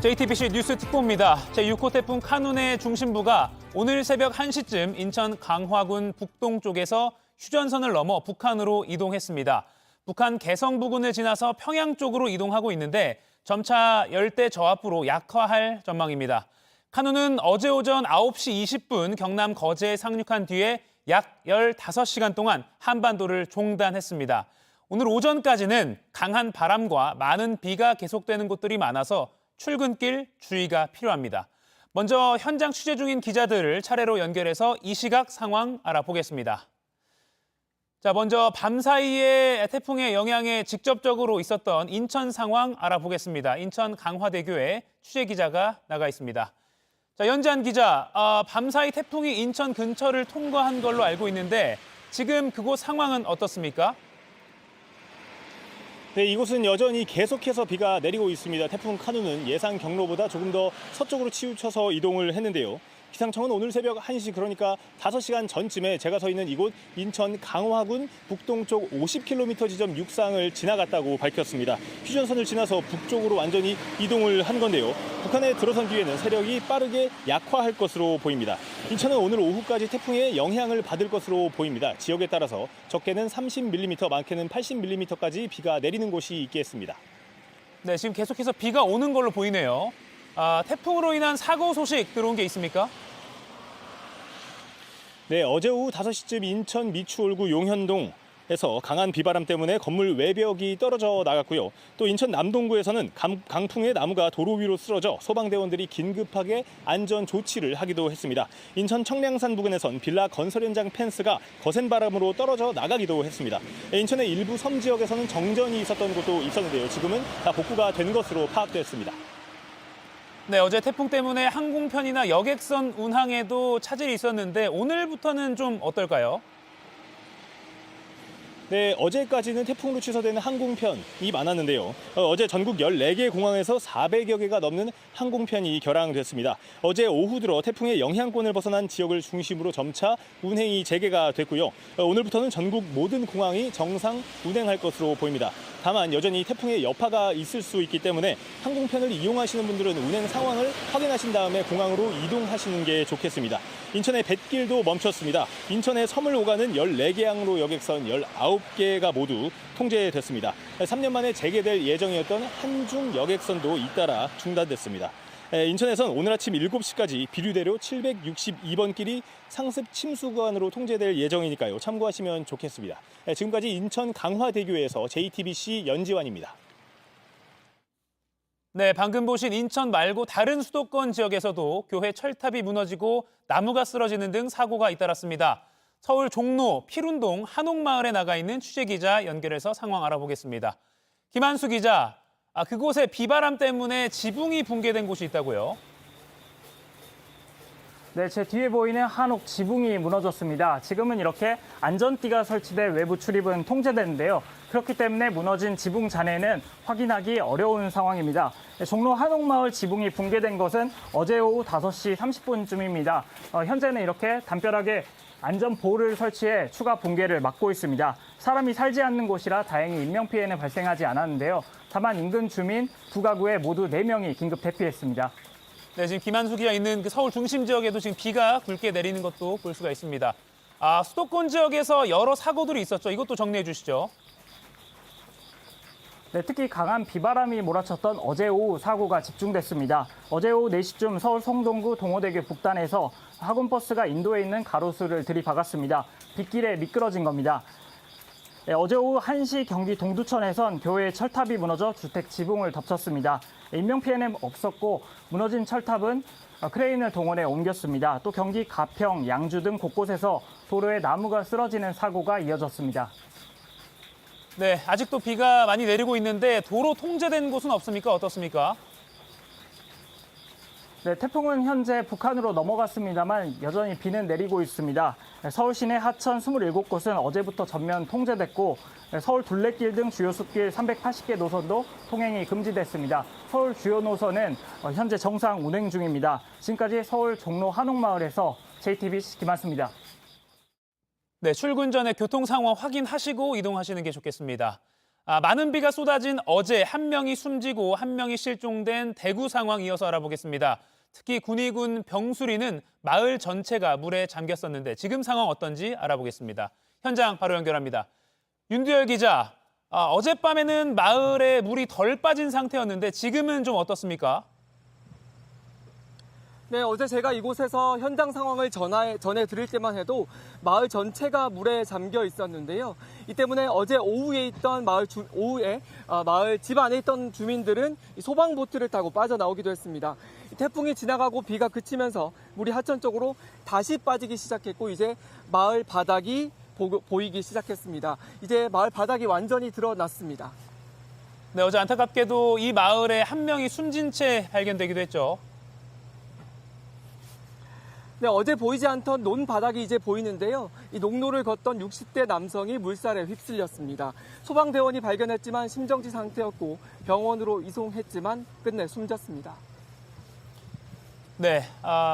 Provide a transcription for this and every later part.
JTBC 뉴스 특보입니다. 제6호 태풍 카눈의 중심부가 오늘 새벽 1시쯤 인천 강화군 북동쪽에서 휴전선을 넘어 북한으로 이동했습니다. 북한 개성 부근을 지나서 평양 쪽으로 이동하고 있는데 점차 열대 저압부로 약화할 전망입니다. 카눈은 어제 오전 9시 20분 경남 거제에 상륙한 뒤에 약 15시간 동안 한반도를 종단했습니다. 오늘 오전까지는 강한 바람과 많은 비가 계속되는 곳들이 많아서 출근길 주의가 필요합니다. 먼저 현장 취재 중인 기자들을 차례로 연결해서 이 시각 상황 알아보겠습니다. 자, 먼저 밤사이에 태풍의 영향에 직접적으로 있었던 인천 상황 알아보겠습니다. 인천 강화대교에 취재 기자가 나가 있습니다. 자, 연지한 기자, 밤사이 태풍이 인천 근처를 통과한 걸로 알고 있는데 지금 그곳 상황은 어떻습니까? 네, 이곳은 여전히 계속해서 비가 내리고 있습니다. 태풍 카눈은 예상 경로보다 조금 더 서쪽으로 치우쳐서 이동을 했는데요. 기상청은 오늘 새벽 1시, 그러니까 5시간 전쯤에 제가 서 있는 이곳 인천 강화군 북동쪽 50km 지점 육상을 지나갔다고 밝혔습니다. 휴전선을 지나서 북쪽으로 완전히 이동을 한 건데요. 북한에 들어선 뒤에는 세력이 빠르게 약화할 것으로 보입니다. 인천은 오늘 오후까지 태풍의 영향을 받을 것으로 보입니다. 지역에 따라서 적게는 30mm, 많게는 80mm까지 비가 내리는 곳이 있겠습니다. 네, 지금 계속해서 비가 오는 걸로 보이네요. 태풍으로 인한 사고 소식 들어온 게 있습니까? 네, 어제 오후 5시쯤 인천 미추홀구 용현동에서 강한 비바람 때문에 건물 외벽이 떨어져 나갔고요. 또 인천 남동구에서는 강풍에 나무가 도로 위로 쓰러져 소방대원들이 긴급하게 안전 조치를 하기도 했습니다. 인천 청량산 부근에선 빌라 건설 현장 펜스가 거센 바람으로 떨어져 나가기도 했습니다. 인천의 일부 섬 지역에서는 정전이 있었던 곳도 있었는데요. 지금은 다 복구가 된 것으로 파악됐습니다. 네, 어제 태풍 때문에 항공편이나 여객선 운항에도 차질이 있었는데 오늘부터는 좀 어떨까요? 네, 어제까지는 태풍으로 취소되는 항공편이 많았는데요. 어제 전국 14개 공항에서 400여 개가 넘는 항공편이 결항됐습니다. 어제 오후 들어 태풍의 영향권을 벗어난 지역을 중심으로 점차 운행이 재개가 됐고요. 오늘부터는 전국 모든 공항이 정상 운행할 것으로 보입니다. 다만 여전히 태풍의 여파가 있을 수 있기 때문에 항공편을 이용하시는 분들은 운행 상황을 확인하신 다음에 공항으로 이동하시는 게 좋겠습니다. 인천의 뱃길도 멈췄습니다. 인천의 섬을 오가는 14개 항로 여객선 19개가 모두 통제됐습니다. 3년 만에 재개될 예정이었던 한중 여객선도 잇따라 중단됐습니다. 인천에선 오늘 아침 7시까지 비류대로 762번 길이 상습 침수 구간으로 통제될 예정이니까요. 참고하시면 좋겠습니다. 지금까지 인천 강화대교에서 JTBC 연지환입니다. 네, 방금 보신 인천 말고 다른 수도권 지역에서도 교회 철탑이 무너지고 나무가 쓰러지는 등 사고가 잇따랐습니다. 서울 종로, 필운동, 한옥마을에 나가 있는 취재기자 연결해서 상황 알아보겠습니다. 김한수 기자, 그곳에 비바람 때문에 지붕이 붕괴된 곳이 있다고요? 네, 제 뒤에 보이는 한옥 지붕이 무너졌습니다. 지금은 이렇게 안전띠가 설치돼 외부 출입은 통제되는데요. 그렇기 때문에 무너진 지붕 잔해는 확인하기 어려운 상황입니다. 종로 한옥마을 지붕이 붕괴된 것은 어제 오후 5시 30분쯤입니다. 현재는 이렇게 담벼락에 안전보호를 설치해 추가 붕괴를 막고 있습니다. 사람이 살지 않는 곳이라 다행히 인명피해는 발생하지 않았는데요. 다만 인근 주민 두 가구에 모두 4명이 긴급 대피했습니다. 네, 지금 김한수 기자 있는 그 서울 중심 지역에도 지금 비가 굵게 내리는 것도 볼 수가 있습니다. 수도권 지역에서 여러 사고들이 있었죠. 이것도 정리해 주시죠. 네, 특히 강한 비바람이 몰아쳤던 어제 오후 사고가 집중됐습니다. 어제 오후 4시쯤 서울 성동구 동호대교 북단에서 학원버스가 인도에 있는 가로수를 들이박았습니다. 빗길에 미끄러진 겁니다. 네, 어제 오후 1시 경기 동두천에선 교회 철탑이 무너져 주택 지붕을 덮쳤습니다. 인명피해는 없었고 무너진 철탑은 크레인을 동원해 옮겼습니다. 또 경기 가평, 양주 등 곳곳에서 도로에 나무가 쓰러지는 사고가 이어졌습니다. 네, 아직도 비가 많이 내리고 있는데 도로 통제된 곳은 없습니까? 어떻습니까? 네, 태풍은 현재 북한으로 넘어갔습니다만 여전히 비는 내리고 있습니다. 서울 시내 하천 27곳은 어제부터 전면 통제됐고 서울 둘레길 등 주요 숲길 380개 노선도 통행이 금지됐습니다. 서울 주요 노선은 현재 정상 운행 중입니다. 지금까지 서울 종로 한옥마을에서 JTBC 김한수입니다. 네, 출근 전에 교통 상황 확인하시고 이동하시는 게 좋겠습니다. 많은 비가 쏟아진 어제 한 명이 숨지고 한 명이 실종된 대구 상황 이어서 알아보겠습니다. 특히 군위군 병수리는 마을 전체가 물에 잠겼었는데 지금 상황 어떤지 알아보겠습니다. 현장 바로 연결합니다. 윤두열 기자, 어젯밤에는 마을에 물이 덜 빠진 상태였는데 지금은 좀 어떻습니까? 네, 어제 제가 이곳에서 현장 상황을 전해드릴 때만 해도 마을 전체가 물에 잠겨 있었는데요. 이 때문에 어제 오후에 있던 마을 집 안에 있던 주민들은 소방보트를 타고 빠져나오기도 했습니다. 태풍이 지나가고 비가 그치면서 물이 하천 쪽으로 다시 빠지기 시작했고 이제 마을 바닥이 보이기 시작했습니다. 이제 마을 바닥이 완전히 드러났습니다. 네, 어제 안타깝게도 이 마을에 한 명이 숨진 채 발견되기도 했죠. 네, 어제 보이지 않던 논 바닥이 이제 보이는데요. 이 농로를 걷던 60대 남성이 물살에 휩쓸렸습니다. 소방대원이 발견했지만 심정지 상태였고 병원으로 이송했지만 끝내 숨졌습니다. 네,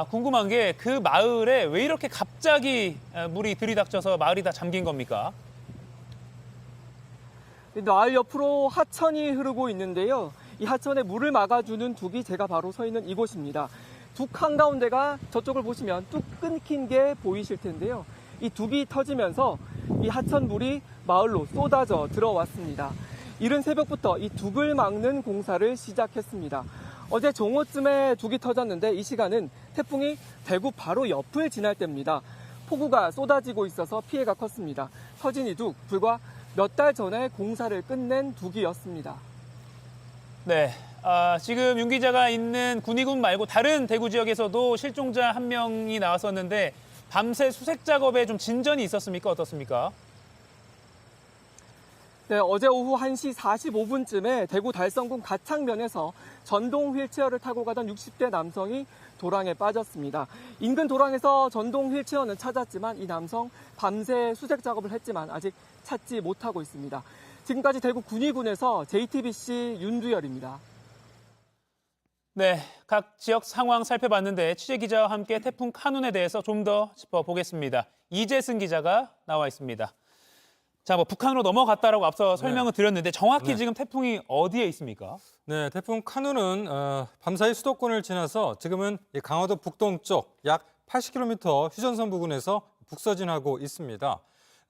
궁금한 게 그 마을에 왜 이렇게 갑자기 물이 들이닥쳐서 마을이 다 잠긴 겁니까? 마을 옆으로 하천이 흐르고 있는데요. 이 하천에 물을 막아주는 둑이 제가 바로 서 있는 이곳입니다. 둑 한가운데가 저쪽을 보시면 뚝 끊긴 게 보이실 텐데요. 이 둑이 터지면서 이 하천 물이 마을로 쏟아져 들어왔습니다. 이른 새벽부터 이 둑을 막는 공사를 시작했습니다. 어제 정오쯤에 둑이 터졌는데 이 시간은 태풍이 대구 바로 옆을 지날 때입니다. 폭우가 쏟아지고 있어서 피해가 컸습니다. 터진 이 둑, 불과 몇 달 전에 공사를 끝낸 둑이었습니다. 네, 지금 윤 기자가 있는 군위군 말고 다른 대구 지역에서도 실종자 한 명이 나왔었는데 밤새 수색 작업에 좀 진전이 있었습니까? 어떻습니까? 네, 어제 오후 1시 45분쯤에 대구 달성군 가창면에서 전동 휠체어를 타고 가던 60대 남성이 도랑에 빠졌습니다. 인근 도랑에서 전동 휠체어는 찾았지만 이 남성 밤새 수색 작업을 했지만 아직 찾지 못하고 있습니다. 지금까지 대구 군위군에서 JTBC 윤두열입니다. 네, 각 지역 상황 살펴봤는데 취재 기자와 함께 태풍 카눈에 대해서 좀 더 짚어보겠습니다. 이재승 기자가 나와 있습니다. 자, 북한으로 넘어갔다라고 앞서 설명을 드렸는데 정확히 지금 태풍이 어디에 있습니까? 네, 태풍 카눈은 밤사이 수도권을 지나서 지금은 강화도 북동쪽 약 80km 휴전선 부근에서 북서진하고 있습니다.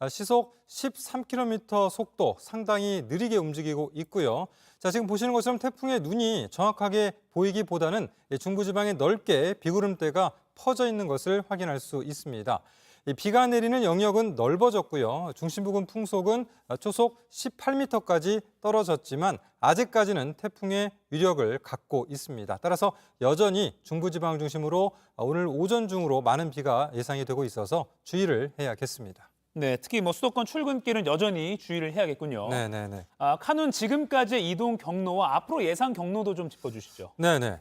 시속 13km 속도 상당히 느리게 움직이고 있고요. 자, 지금 보시는 것처럼 태풍의 눈이 정확하게 보이기보다는 중부지방에 넓게 비구름대가 퍼져 있는 것을 확인할 수 있습니다. 비가 내리는 영역은 넓어졌고요. 중심 부근 풍속은 초속 18m까지 떨어졌지만 아직까지는 태풍의 위력을 갖고 있습니다. 따라서 여전히 중부지방 중심으로 오늘 오전 중으로 많은 비가 예상이 되고 있어서 주의를 해야겠습니다. 네, 특히 수도권 출근길은 여전히 주의를 해야겠군요. 네네네. 카눈 지금까지의 이동 경로와 앞으로 예상 경로도 좀 짚어주시죠. 네네.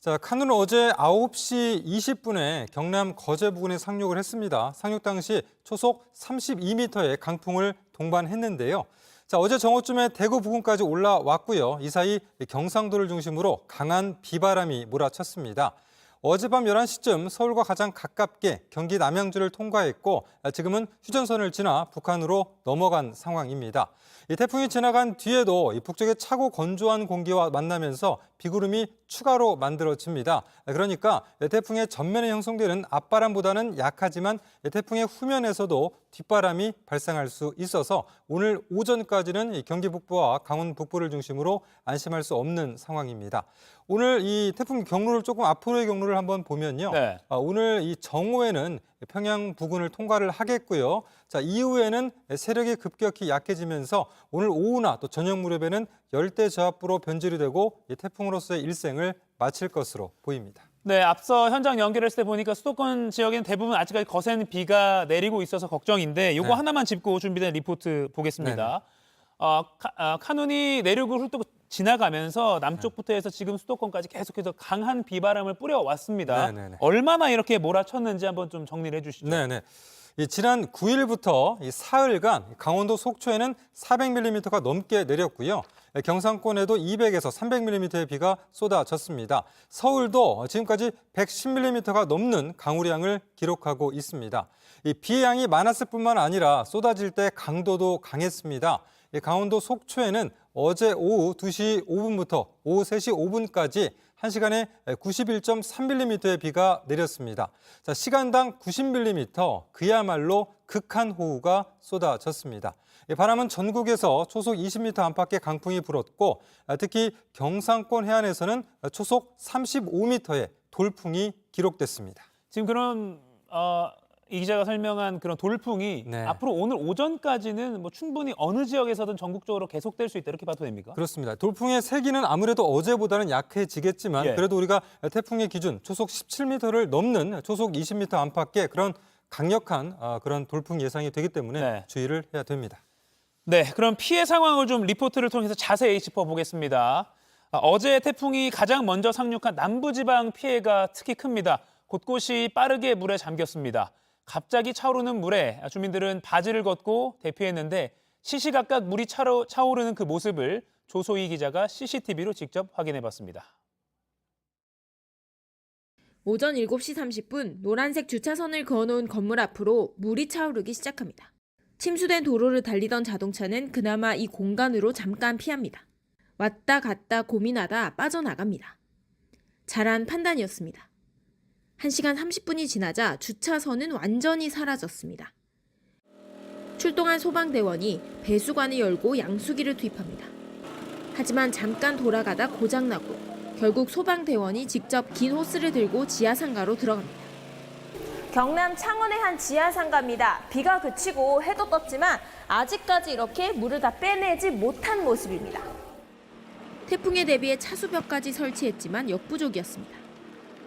자, 카눈은 어제 9시 20분에 경남 거제 부근에 상륙을 했습니다. 상륙 당시 초속 32m의 강풍을 동반했는데요. 자, 어제 정오쯤에 대구 부근까지 올라왔고요. 이 사이 경상도를 중심으로 강한 비바람이 몰아쳤습니다. 어젯밤 11시쯤 서울과 가장 가깝게 경기 남양주를 통과했고 지금은 휴전선을 지나 북한으로 넘어간 상황입니다. 이 태풍이 지나간 뒤에도 이 북쪽의 차고 건조한 공기와 만나면서 비구름이 추가로 만들어집니다. 그러니까 태풍의 전면에 형성되는 앞바람보다는 약하지만 태풍의 후면에서도 뒷바람이 발생할 수 있어서 오늘 오전까지는 경기 북부와 강원 북부를 중심으로 안심할 수 없는 상황입니다. 오늘 이 태풍 경로를 조금 앞으로의 경로를 한번 보면요. 네. 오늘 이 정오에는 평양 부근을 통과를 하겠고요. 자, 이후에는 세력이 급격히 약해지면서 오늘 오후나 또 저녁 무렵에는 열대 저압부로 변질이 되고 이 태풍으로서의 일생을 마칠 것으로 보입니다. 네, 앞서 현장 연결했을 때 보니까 수도권 지역에는 대부분 아직까지 거센 비가 내리고 있어서 걱정인데 이거 하나만 짚고 준비된 리포트 보겠습니다. 카눈이 내륙을 훑고 지나가면서 남쪽부터 해서 지금 수도권까지 계속해서 강한 비바람을 뿌려왔습니다. 네네네. 얼마나 이렇게 몰아쳤는지 한번 좀 정리를 해주시죠. 네네. 지난 9일부터 사흘간 강원도 속초에는 400mm가 넘게 내렸고요. 경상권에도 200에서 300mm의 비가 쏟아졌습니다. 서울도 지금까지 110mm가 넘는 강우량을 기록하고 있습니다. 이 비의 양이 많았을 뿐만 아니라 쏟아질 때 강도도 강했습니다. 강원도 속초에는 어제 오후 2시 5분부터 오후 3시 5분까지 1시간에 91.3mm의 비가 내렸습니다. 자, 시간당 90mm, 그야말로 극한 호우가 쏟아졌습니다. 바람은 전국에서 초속 20m 안팎의 강풍이 불었고 특히 경상권 해안에서는 초속 35m의 돌풍이 기록됐습니다. 지금 그런 이 기자가 설명한 그런 돌풍이 네. 앞으로 오늘 오전까지는 뭐 충분히 어느 지역에서든 전국적으로 계속될 수 있다 이렇게 봐도 됩니까? 그렇습니다. 돌풍의 세기는 아무래도 어제보다는 약해지겠지만 예. 그래도 우리가 태풍의 기준 초속 17m를 넘는 초속 20m 안팎의 그런 강력한 그런 돌풍 예상이 되기 때문에 네. 주의를 해야 됩니다. 네, 그럼 피해 상황을 좀 리포트를 통해서 자세히 짚어보겠습니다. 어제 태풍이 가장 먼저 상륙한 남부지방 피해가 특히 큽니다. 곳곳이 빠르게 물에 잠겼습니다. 갑자기 차오르는 물에 주민들은 바지를 걷고 대피했는데 시시각각 물이 차오르는 그 모습을 조소희 기자가 CCTV로 직접 확인해봤습니다. 오전 7시 30분 노란색 주차선을 그어놓은 건물 앞으로 물이 차오르기 시작합니다. 침수된 도로를 달리던 자동차는 그나마 이 공간으로 잠깐 피합니다. 왔다 갔다 고민하다 빠져나갑니다. 잘한 판단이었습니다. 1시간 30분이 지나자 주차선은 완전히 사라졌습니다. 출동한 소방대원이 배수관을 열고 양수기를 투입합니다. 하지만 잠깐 돌아가다 고장나고 결국 소방대원이 직접 긴 호스를 들고 지하상가로 들어갑니다. 경남 창원의 한 지하상가입니다. 비가 그치고 해도 떴지만 아직까지 이렇게 물을 다 빼내지 못한 모습입니다. 태풍에 대비해 차수벽까지 설치했지만 역부족이었습니다.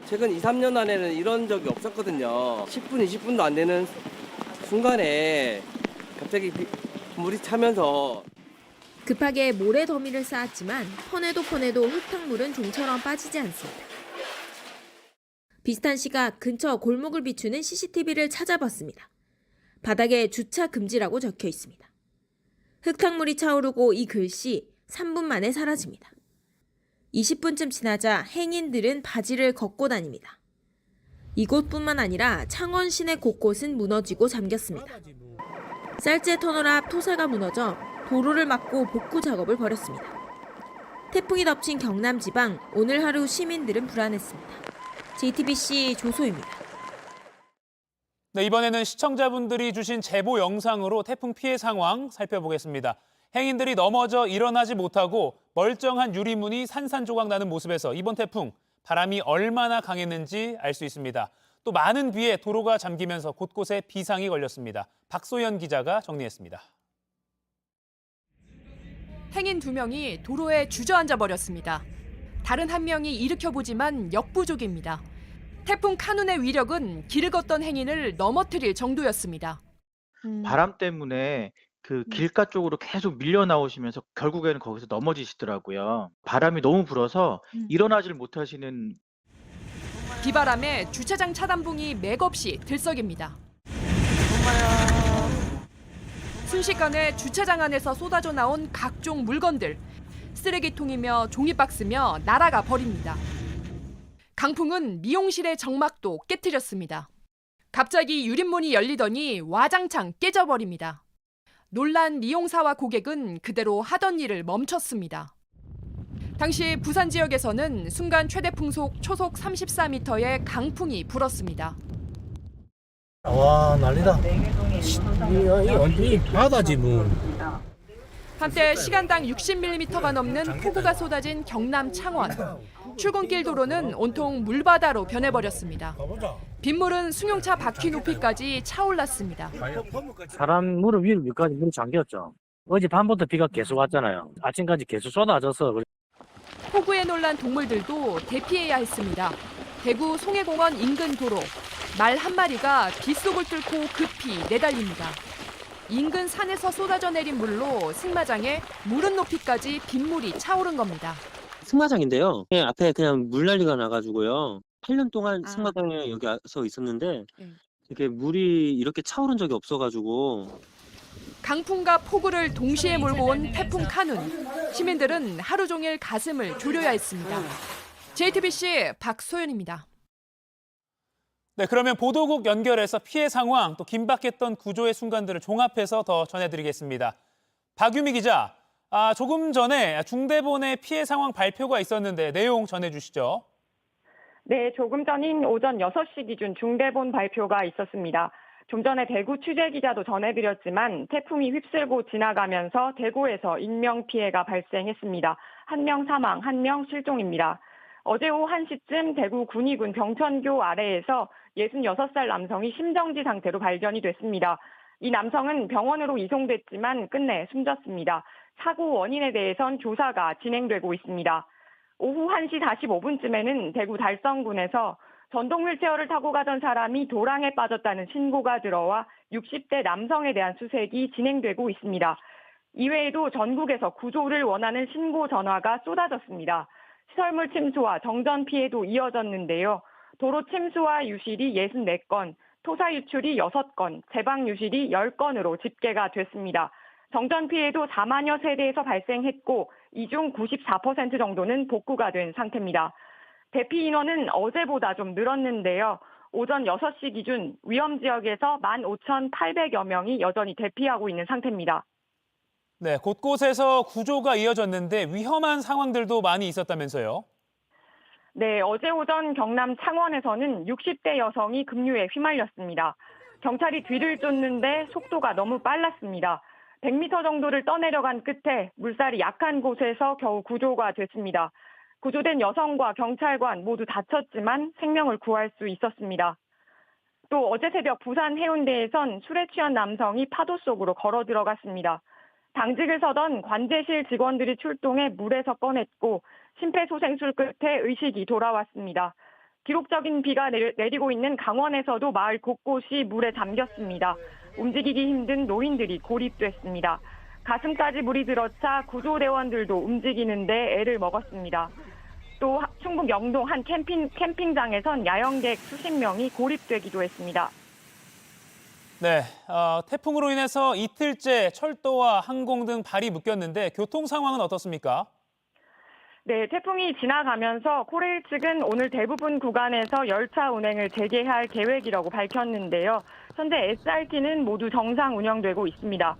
최근 2, 3년 안에는 이런 적이 없었거든요. 10분, 20분도 안 되는 순간에 갑자기 물이 차면서 급하게 모래 더미를 쌓았지만 퍼내도 흙탕물은 좀처럼 빠지지 않습니다. 비슷한 시각 근처 골목을 비추는 CCTV를 찾아봤습니다. 바닥에 주차 금지라고 적혀 있습니다. 흙탕물이 차오르고 이 글씨 3분 만에 사라집니다. 20분쯤 지나자 행인들은 바지를 걷고 다닙니다. 이곳뿐만 아니라 창원 시내 곳곳은 무너지고 잠겼습니다. 쌀제 터널 앞 토사가 무너져 도로를 막고 복구 작업을 벌였습니다. 태풍이 덮친 경남 지방, 오늘 하루 시민들은 불안했습니다. JTBC 조소입니다. 네, 이번에는 시청자분들이 주신 제보 영상으로 태풍 피해 상황 살펴보겠습니다. 행인들이 넘어져 일어나지 못하고 멀쩡한 유리문이 산산조각 나는 모습에서 이번 태풍 바람이 얼마나 강했는지 알 수 있습니다. 또 많은 비에 도로가 잠기면서 곳곳에 비상이 걸렸습니다. 박소연 기자가 정리했습니다. 행인 2명이 도로에 주저앉아 버렸습니다. 다른 한 명이 일으켜보지만 역부족입니다. 태풍 카눈의 위력은 길을 걷던 행인을 넘어뜨릴 정도였습니다. 바람 때문에 그 길가 쪽으로 계속 밀려 나오시면서 결국에는 거기서 넘어지시더라고요. 바람이 너무 불어서 일어나질 못하시는 비바람에 주차장 차단봉이 맥없이 들썩입니다. 순식간에 주차장 안에서 쏟아져 나온 각종 물건들, 쓰레기통이며 종이박스며 날아가 버립니다. 강풍은 미용실의 정막도 깨트렸습니다. 갑자기 유리문이 열리더니 와장창 깨져버립니다. 놀란 미용사와 고객은 그대로 하던 일을 멈췄습니다. 당시 부산 지역에서는 순간 최대 풍속 초속 34m의 강풍이 불었습니다. 와 난리다. 이 바다지 뭐. 한때 시간당 60mm가 넘는 폭우가 쏟아진 경남 창원. 출근길 도로는 온통 물바다로 변해버렸습니다. 빗물은 승용차 바퀴 높이까지 차올랐습니다. 사람 무릎 위까지 물이 잠겼죠. 어제 밤부터 비가 계속 왔잖아요. 아침까지 계속 쏟아져서. 폭우에 놀란 동물들도 대피해야 했습니다. 대구 송해공원 인근 도로. 말 한 마리가 빗속을 뚫고 급히 내달립니다. 인근 산에서 쏟아져 내린 물로 승마장에 무릎 높이까지 빗물이 차오른 겁니다. 승마장인데요. 앞에 그냥 물난리가 나가지고요. 8년 동안 승마장에 여기 와서 있었는데 이렇게 물이 이렇게 차오른 적이 없어가지고. 강풍과 폭우를 동시에 몰고 온 태풍 카눈. 시민들은 하루 종일 가슴을 졸여야 했습니다. JTBC 박소연입니다. 네, 그러면 보도국 연결해서 피해 상황 또 긴박했던 구조의 순간들을 종합해서 더 전해드리겠습니다. 박유미 기자, 조금 전에 중대본의 피해 상황 발표가 있었는데 내용 전해주시죠. 네, 조금 전인 오전 6시 기준 중대본 발표가 있었습니다. 좀 전에 대구 취재기자도 전해드렸지만 태풍이 휩쓸고 지나가면서 대구에서 인명피해가 발생했습니다. 1명 사망, 1명 실종입니다. 어제 오후 1시쯤 대구 군위군 병천교 아래에서 66살 남성이 심정지 상태로 발견이 됐습니다. 이 남성은 병원으로 이송됐지만 끝내 숨졌습니다. 사고 원인에 대해선 조사가 진행되고 있습니다. 오후 1시 45분쯤에는 대구 달성군에서 전동 휠체어를 타고 가던 사람이 도랑에 빠졌다는 신고가 들어와 60대 남성에 대한 수색이 진행되고 있습니다. 이외에도 전국에서 구조를 원하는 신고 전화가 쏟아졌습니다. 시설물 침수와 정전 피해도 이어졌는데요. 도로 침수와 유실이 64건, 토사 유출이 6건, 제방 유실이 10건으로 집계가 됐습니다. 정전 피해도 4만여 세대에서 발생했고 이 중 94% 정도는 복구가 된 상태입니다. 대피 인원은 어제보다 좀 늘었는데요. 오전 6시 기준 위험 지역에서 15,800여 명이 여전히 대피하고 있는 상태입니다. 네, 곳곳에서 구조가 이어졌는데 위험한 상황들도 많이 있었다면서요? 네, 어제 오전 경남 창원에서는 60대 여성이 급류에 휘말렸습니다. 경찰이 뒤를 쫓는데 속도가 너무 빨랐습니다. 100m 정도를 떠내려간 끝에 물살이 약한 곳에서 겨우 구조가 됐습니다. 구조된 여성과 경찰관 모두 다쳤지만 생명을 구할 수 있었습니다. 또 어제 새벽 부산 해운대에선 술에 취한 남성이 파도 속으로 걸어 들어갔습니다. 당직을 서던 관제실 직원들이 출동해 물에서 꺼냈고 심폐소생술 끝에 의식이 돌아왔습니다. 기록적인 비가 내리고 있는 강원에서도 마을 곳곳이 물에 잠겼습니다. 움직이기 힘든 노인들이 고립됐습니다. 가슴까지 물이 들어차 구조대원들도 움직이는데 애를 먹었습니다. 또 충북 영동 한 캠핑장에선 야영객 수십 명이 고립되기도 했습니다. 네, 태풍으로 인해서 이틀째 철도와 항공 등 발이 묶였는데 교통 상황은 어떻습니까? 네, 태풍이 지나가면서 코레일 측은 오늘 대부분 구간에서 열차 운행을 재개할 계획이라고 밝혔는데요. 현재 SRT는 모두 정상 운영되고 있습니다.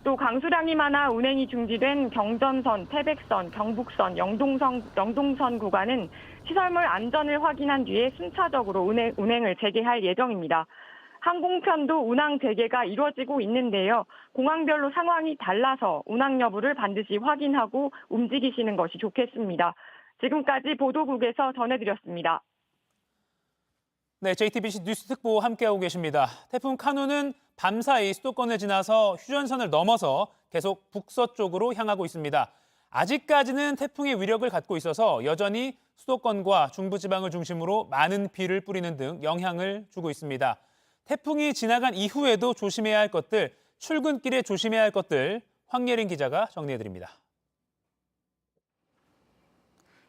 또 강수량이 많아 운행이 중지된 경전선, 태백선, 경북선, 영동선 구간은 시설물 안전을 확인한 뒤에 순차적으로 운행을 재개할 예정입니다. 항공편도 운항 재개가 이루어지고 있는데요. 공항별로 상황이 달라서 운항 여부를 반드시 확인하고 움직이시는 것이 좋겠습니다. 지금까지 보도국에서 전해드렸습니다. 네, JTBC 뉴스 특보 함께하고 계십니다. 태풍 카누는 밤사이 수도권을 지나서 휴전선을 넘어서 계속 북서쪽으로 향하고 있습니다. 아직까지는 태풍의 위력을 갖고 있어서 여전히 수도권과 중부지방을 중심으로 많은 비를 뿌리는 등 영향을 주고 있습니다. 태풍이 지나간 이후에도 조심해야 할 것들, 출근길에 조심해야 할 것들 황예린 기자가 정리해드립니다.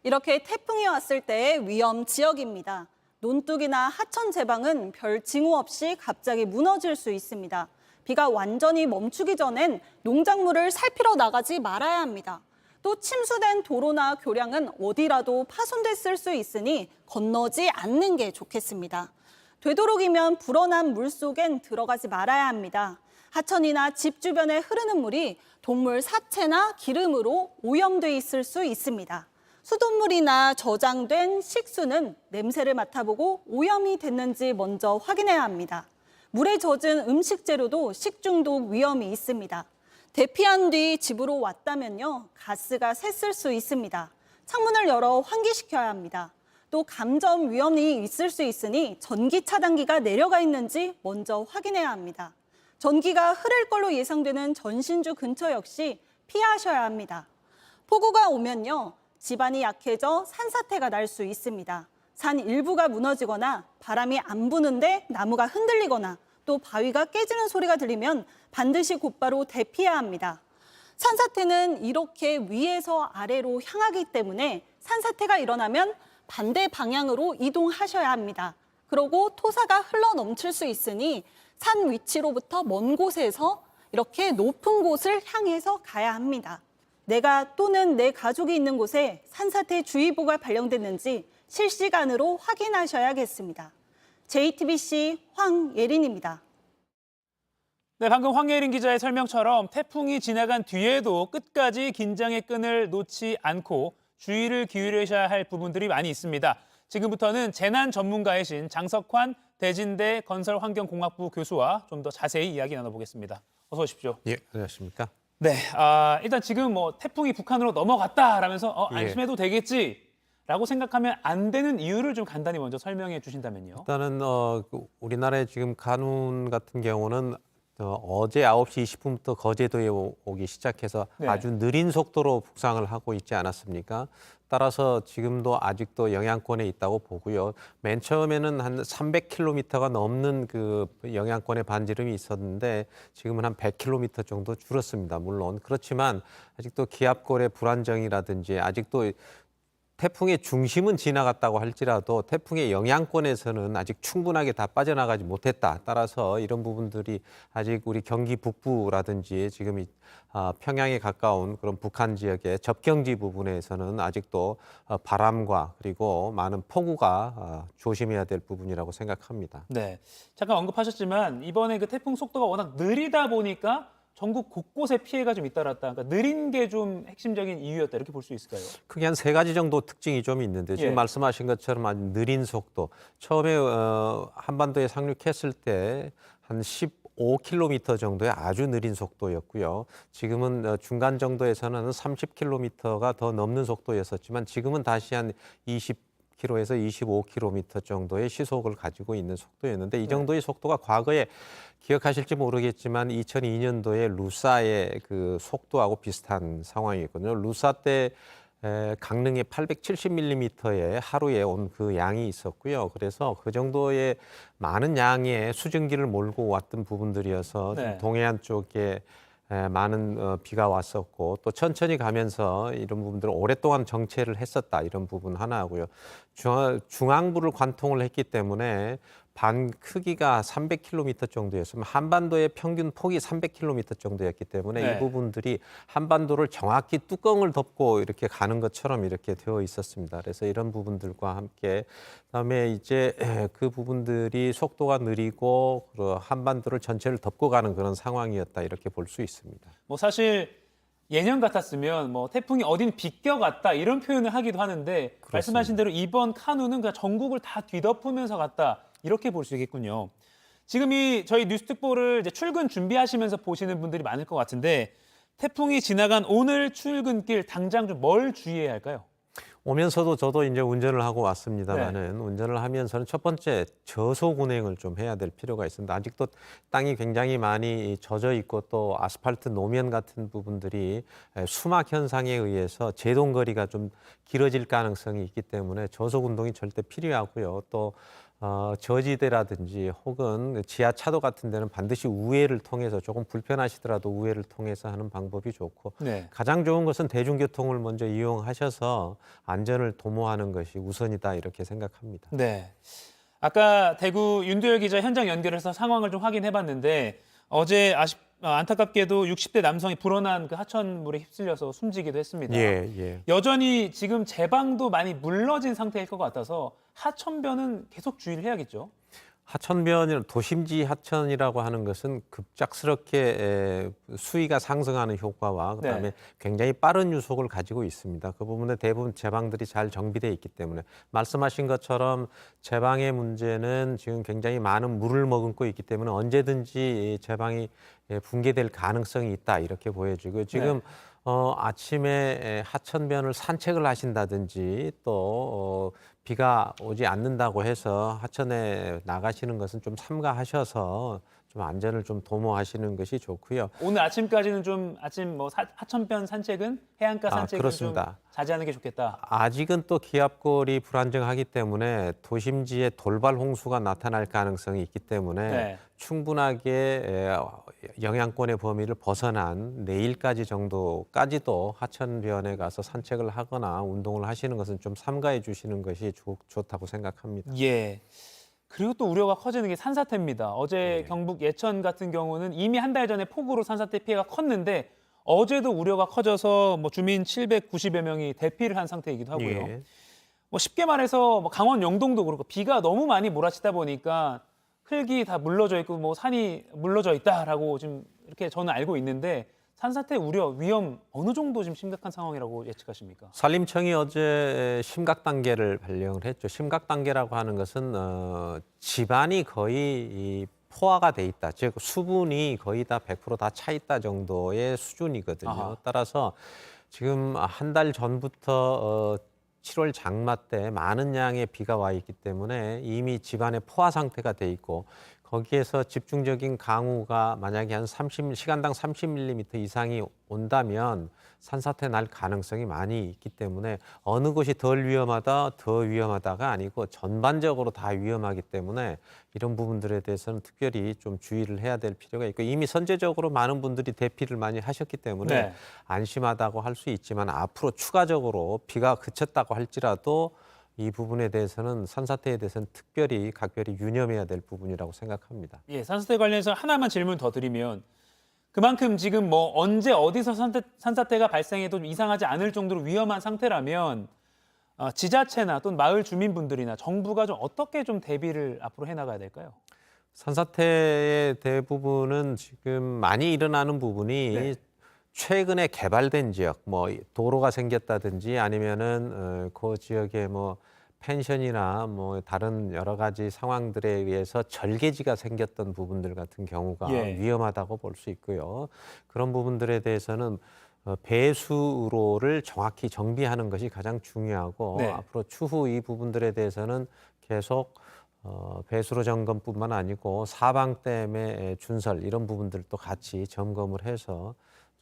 이렇게 태풍이 왔을 때의 위험 지역입니다. 논뚝이나 하천 제방은 별 징후 없이 갑자기 무너질 수 있습니다. 비가 완전히 멈추기 전엔 농작물을 살피러 나가지 말아야 합니다. 또 침수된 도로나 교량은 어디라도 파손됐을 수 있으니 건너지 않는 게 좋겠습니다. 되도록이면 불어난 물 속엔 들어가지 말아야 합니다. 하천이나 집 주변에 흐르는 물이 동물 사체나 기름으로 오염돼 있을 수 있습니다. 수돗물이나 저장된 식수는 냄새를 맡아보고 오염이 됐는지 먼저 확인해야 합니다. 물에 젖은 음식 재료도 식중독 위험이 있습니다. 대피한 뒤 집으로 왔다면요, 가스가 샜을 수 있습니다. 창문을 열어 환기시켜야 합니다. 또 감전 위험이 있을 수 있으니 전기 차단기가 내려가 있는지 먼저 확인해야 합니다. 전기가 흐를 걸로 예상되는 전신주 근처 역시 피하셔야 합니다. 폭우가 오면요, 집안이 약해져 산사태가 날 수 있습니다. 산 일부가 무너지거나 바람이 안 부는데 나무가 흔들리거나 또 바위가 깨지는 소리가 들리면 반드시 곧바로 대피해야 합니다. 산사태는 이렇게 위에서 아래로 향하기 때문에 산사태가 일어나면 반대 방향으로 이동하셔야 합니다. 그리고 토사가 흘러 넘칠 수 있으니 산 위치로부터 먼 곳에서 이렇게 높은 곳을 향해서 가야 합니다. 내가 또는 내 가족이 있는 곳에 산사태 주의보가 발령됐는지 실시간으로 확인하셔야겠습니다. JTBC 황예린입니다. 네, 방금 황예린 기자의 설명처럼 태풍이 지나간 뒤에도 끝까지 긴장의 끈을 놓지 않고 주의를 기울이셔야 할 부분들이 많이 있습니다. 지금부터는 재난 전문가이신 장석환 대진대 건설환경공학부 교수와 좀 더 자세히 이야기 나눠보겠습니다. 어서 오십시오. 예, 안녕하십니까? 네, 일단 지금 뭐 태풍이 북한으로 넘어갔다라면서 예. 안심해도 되겠지라고 생각하면 안 되는 이유를 좀 간단히 먼저 설명해 주신다면요. 일단은 우리나라의 지금 카눈 같은 경우는 어제 9시 20분부터 거제도에 오기 시작해서 네. 아주 느린 속도로 북상을 하고 있지 않았습니까? 따라서 지금도 아직도 영향권에 있다고 보고요. 맨 처음에는 한 300km가 넘는 그 영향권의 반지름이 있었는데 지금은 한 100km 정도 줄었습니다. 물론 그렇지만 아직도 기압골의 불안정이라든지 아직도 태풍의 중심은 지나갔다고 할지라도 태풍의 영향권에서는 아직 충분하게 다 빠져나가지 못했다. 따라서 이런 부분들이 아직 우리 경기 북부라든지 지금 평양에 가까운 그런 북한 지역의 접경지 부분에서는 아직도 바람과 그리고 많은 폭우가 조심해야 될 부분이라고 생각합니다. 네, 잠깐 언급하셨지만 이번에 그 태풍 속도가 워낙 느리다 보니까 전국 곳곳에 피해가 좀 잇따랐다. 그러니까 느린 게 좀 핵심적인 이유였다. 이렇게 볼 수 있을까요? 크게 한 3가지 정도 특징이 좀 있는데 지금 예. 말씀하신 것처럼 아주 느린 속도. 처음에 한반도에 상륙했을 때 한 15km 정도의 아주 느린 속도였고요. 지금은 중간 정도에서는 한 30km가 더 넘는 속도였었지만 지금은 다시 한 20km에서 25km 정도의 시속을 가지고 있는 속도였는데 이 정도의 속도가 과거에 기억하실지 모르겠지만 2002년도에 루사의 그 속도하고 비슷한 상황이거든요. 루사 때 강릉에 870mm의 하루에 온 그 양이 있었고요. 그래서 그 정도의 많은 양의 수증기를 몰고 왔던 부분들이어서 좀 네. 동해안 쪽에 많은 비가 왔었고 또 천천히 가면서 이런 부분들을 오랫동안 정체를 했었다. 이런 부분 하나고요. 중앙부를 관통을 했기 때문에 반 크기가 300km 정도였으면 한반도의 평균 폭이 300km 정도였기 때문에 네. 이 부분들이 한반도를 정확히 뚜껑을 덮고 이렇게 가는 것처럼 이렇게 되어 있었습니다. 그래서 이런 부분들과 함께 그다음에 이제 그 부분들이 속도가 느리고 한반도를 전체를 덮고 가는 그런 상황이었다 이렇게 볼 수 있습니다. 뭐 사실 예년 같았으면 뭐 태풍이 어딘 비껴갔다 이런 표현을 하기도 하는데 말씀하신 대로 이번 카누는 그냥 전국을 다 뒤덮으면서 갔다 이렇게 볼 수 있겠군요. 지금 저희 뉴스특보를 이제 출근 준비하시면서 보시는 분들이 많을 것 같은데 태풍이 지나간 오늘 출근길 당장 좀 뭘 주의해야 할까요? 오면서도 저도 이제 운전을 하고 왔습니다만은 운전을 하면서는 첫 번째 저속 운행을 좀 해야 될 필요가 있습니다. 아직도 땅이 굉장히 많이 젖어 있고 또 아스팔트 노면 같은 부분들이 수막 현상에 의해서 제동거리가 좀 길어질 가능성이 있기 때문에 저속 운동이 절대 필요하고요. 또 저지대라든지 혹은 지하차도 같은 데는 반드시 우회를 통해서 조금 불편하시더라도 우회를 통해서 하는 방법이 좋고 네. 가장 좋은 것은 대중교통을 먼저 이용하셔서 안전을 도모하는 것이 우선이다 이렇게 생각합니다. 네. 아까 대구 윤도열 기자 현장 연결해서 상황을 좀 확인해봤는데 어제 안타깝게도 60대 남성이 불어난 그 하천물에 휩쓸려서 숨지기도 했습니다. 예. 여전히 지금 제방도 많이 물러진 상태일 것 같아서 하천변은 계속 주의를 해야겠죠. 하천변, 도심지 하천이라고 하는 것은 급작스럽게 수위가 상승하는 효과와 그다음에 굉장히 빠른 유속을 가지고 있습니다. 그 부분에 대부분 제방들이 잘 정비되어 있기 때문에 말씀하신 것처럼 제방의 문제는 지금 굉장히 많은 물을 머금고 있기 때문에 언제든지 제방이 붕괴될 가능성이 있다 이렇게 보여지고요. 지금 아침에 하천변을 산책을 하신다든지 또 비가 오지 않는다고 해서 하천에 나가시는 것은 좀 삼가하셔서 좀 안전을 좀 도모하시는 것이 좋고요. 오늘 아침까지는 좀 하천변 산책은 해안가 산책은 그렇습니다. 좀 자제하는 게 좋겠다. 아직은 또 기압골이 불안정하기 때문에 도심지에 돌발 홍수가 나타날 가능성이 있기 때문에 충분하게 영향권의 범위를 벗어난 내일까지 정도까지도 하천변에 가서 산책을 하거나 운동을 하시는 것은 좀 삼가해 주시는 것이 좋다고 생각합니다. 예. 그리고 또 우려가 커지는 게 산사태입니다. 어제 경북 예천 같은 경우는 이미 한 달 전에 폭우로 산사태 피해가 컸는데 어제도 우려가 커져서 뭐 주민 790여 명이 대피를 한 상태이기도 하고요. 뭐 쉽게 말해서 뭐 강원 영동도 그렇고 비가 너무 많이 몰아치다 보니까 흙이 다 물러져 있고 뭐 산이 물러져 있다라고 지금 이렇게 저는 알고 있는데 산사태 우려, 위험 어느 정도 지금 심각한 상황이라고 예측하십니까? 산림청이 어제 심각 단계를 발령을 했죠. 심각 단계라고 하는 것은 집안이 거의 포화가 돼 있다. 즉 수분이 거의 다 100% 다 차 있다 정도의 수준이거든요. 아하. 따라서 지금 한 달 전부터 7월 장마 때 많은 양의 비가 와 있기 때문에 이미 집안에 포화 상태가 돼 있고 거기에서 집중적인 강우가 만약에 한 시간당 30mm 이상이 온다면 산사태 날 가능성이 많이 있기 때문에 어느 곳이 덜 위험하다, 더 위험하다가 아니고 전반적으로 다 위험하기 때문에 이런 부분들에 대해서는 특별히 좀 주의를 해야 될 필요가 있고 이미 선제적으로 많은 분들이 대피를 많이 하셨기 때문에 네. 안심하다고 할 수 있지만 앞으로 추가적으로 비가 그쳤다고 할지라도 이 부분에 대해서는 산사태에 대해서는 특별히 각별히 유념해야 될 부분이라고 생각합니다. 예, 산사태 관련해서 하나만 질문 더 드리면 그만큼 지금 뭐 언제 어디서 산사태가 발생해도 좀 이상하지 않을 정도로 위험한 상태라면 지자체나 또는 마을 주민분들이나 정부가 좀 어떻게 좀 대비를 앞으로 해나가야 될까요? 산사태의 대부분은 지금 많이 일어나는 부분이 네. 최근에 개발된 지역, 뭐 도로가 생겼다든지 아니면은 그 지역에 뭐 펜션이나 뭐 다른 여러 가지 상황들에 의해서 절개지가 생겼던 부분들 같은 경우가 예. 위험하다고 볼 수 있고요. 그런 부분들에 대해서는 배수로를 정확히 정비하는 것이 가장 중요하고 네. 앞으로 추후 이 부분들에 대해서는 계속 배수로 점검뿐만 아니고 사방댐의 준설 이런 부분들도 같이 점검을 해서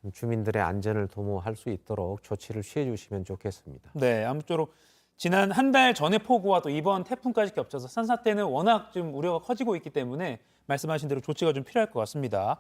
좀 주민들의 안전을 도모할 수 있도록 조치를 취해 주시면 좋겠습니다. 네, 아무쪼록 지난 한 달 전의 폭우와 또 이번 태풍까지 겹쳐서 산사태는 워낙 좀 우려가 커지고 있기 때문에 말씀하신 대로 조치가 좀 필요할 것 같습니다.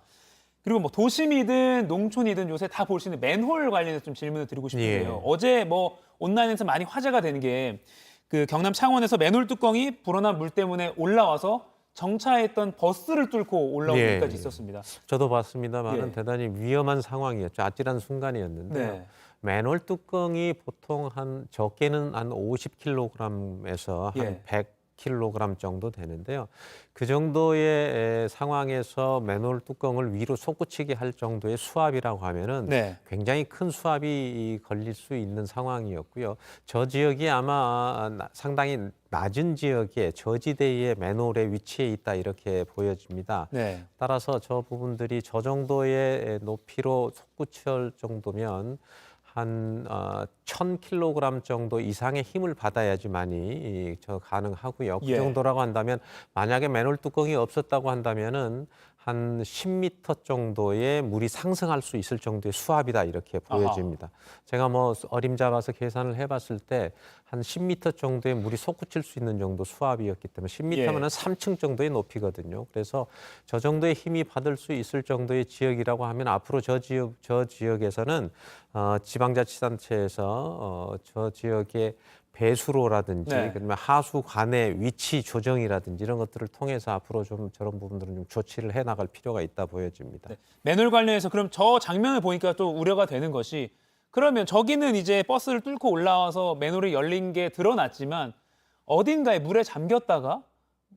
그리고 뭐 도심이든 농촌이든 요새 다 볼 수 있는 맨홀 관련해서 좀 질문을 드리고 싶은데요. 예. 어제 뭐 온라인에서 많이 화제가 되는 게 그 경남 창원에서 맨홀 뚜껑이 불어난 물 때문에 올라와서 정차했던 버스를 뚫고 올라온 예. 일까지 있었습니다. 저도 봤습니다만은 예. 대단히 위험한 상황이었죠. 아찔한 순간이었는데요. 네. 맨홀 뚜껑이 보통 한 적게는 한 50kg에서 예. 한 100kg 정도 되는데요. 그 정도의 상황에서 맨홀 뚜껑을 위로 솟구치게 할 정도의 수압이라고 하면은 네. 굉장히 큰 수압이 걸릴 수 있는 상황이었고요. 저 지역이 아마 상당히 낮은 지역에 저지대의 맨홀에 위치해 있다 이렇게 보여집니다. 네. 따라서 저 부분들이 저 정도의 높이로 솟구칠 정도면 한 1,000kg 정도 이상의 힘을 받아야지만이 가능하고요. 그 예. 정도라고 한다면 만약에 맨홀 뚜껑이 없었다고 한다면은 한 10m 정도의 물이 상승할 수 있을 정도의 수압이다 이렇게 보여집니다. 제가 뭐 어림잡아서 계산을 해봤을 때 한 10m 정도의 물이 솟구칠 수 있는 정도 수압이었기 때문에 10m면 은 3층 정도의 높이거든요. 그래서 저 정도의 힘이 받을 수 있을 정도의 지역이라고 하면 앞으로 저 지역에서는 지방자치단체에서 저 지역의 배수로라든지 네. 그러면 하수관의 위치 조정이라든지 이런 것들을 통해서 앞으로 좀 저런 부분들은 좀 조치를 해나갈 필요가 있다 보여집니다. 네. 맨홀 관련해서 그럼 저 장면을 보니까 또 우려가 되는 것이 그러면 저기는 이제 버스를 뚫고 올라와서 맨홀이 열린 게 드러났지만 어딘가에 물에 잠겼다가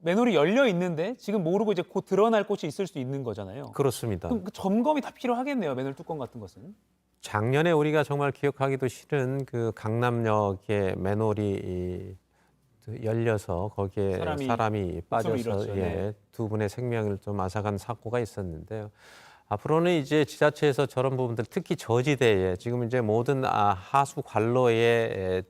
맨홀이 열려 있는데 지금 모르고 이제 곧 드러날 곳이 있을 수 있는 거잖아요. 그렇습니다. 그럼 그 점검이 다 필요하겠네요. 맨홀 뚜껑 같은 것은. 작년에 우리가 정말 기억하기도 싫은 그 강남역에 맨홀이 열려서 거기에 사람이 빠져서 잃었죠. 네. 두 분의 생명을 좀 앗아간 사고가 있었는데요. 앞으로는 이제 지자체에서 저런 부분들 특히 저지대에 지금 이제 모든 하수 관로에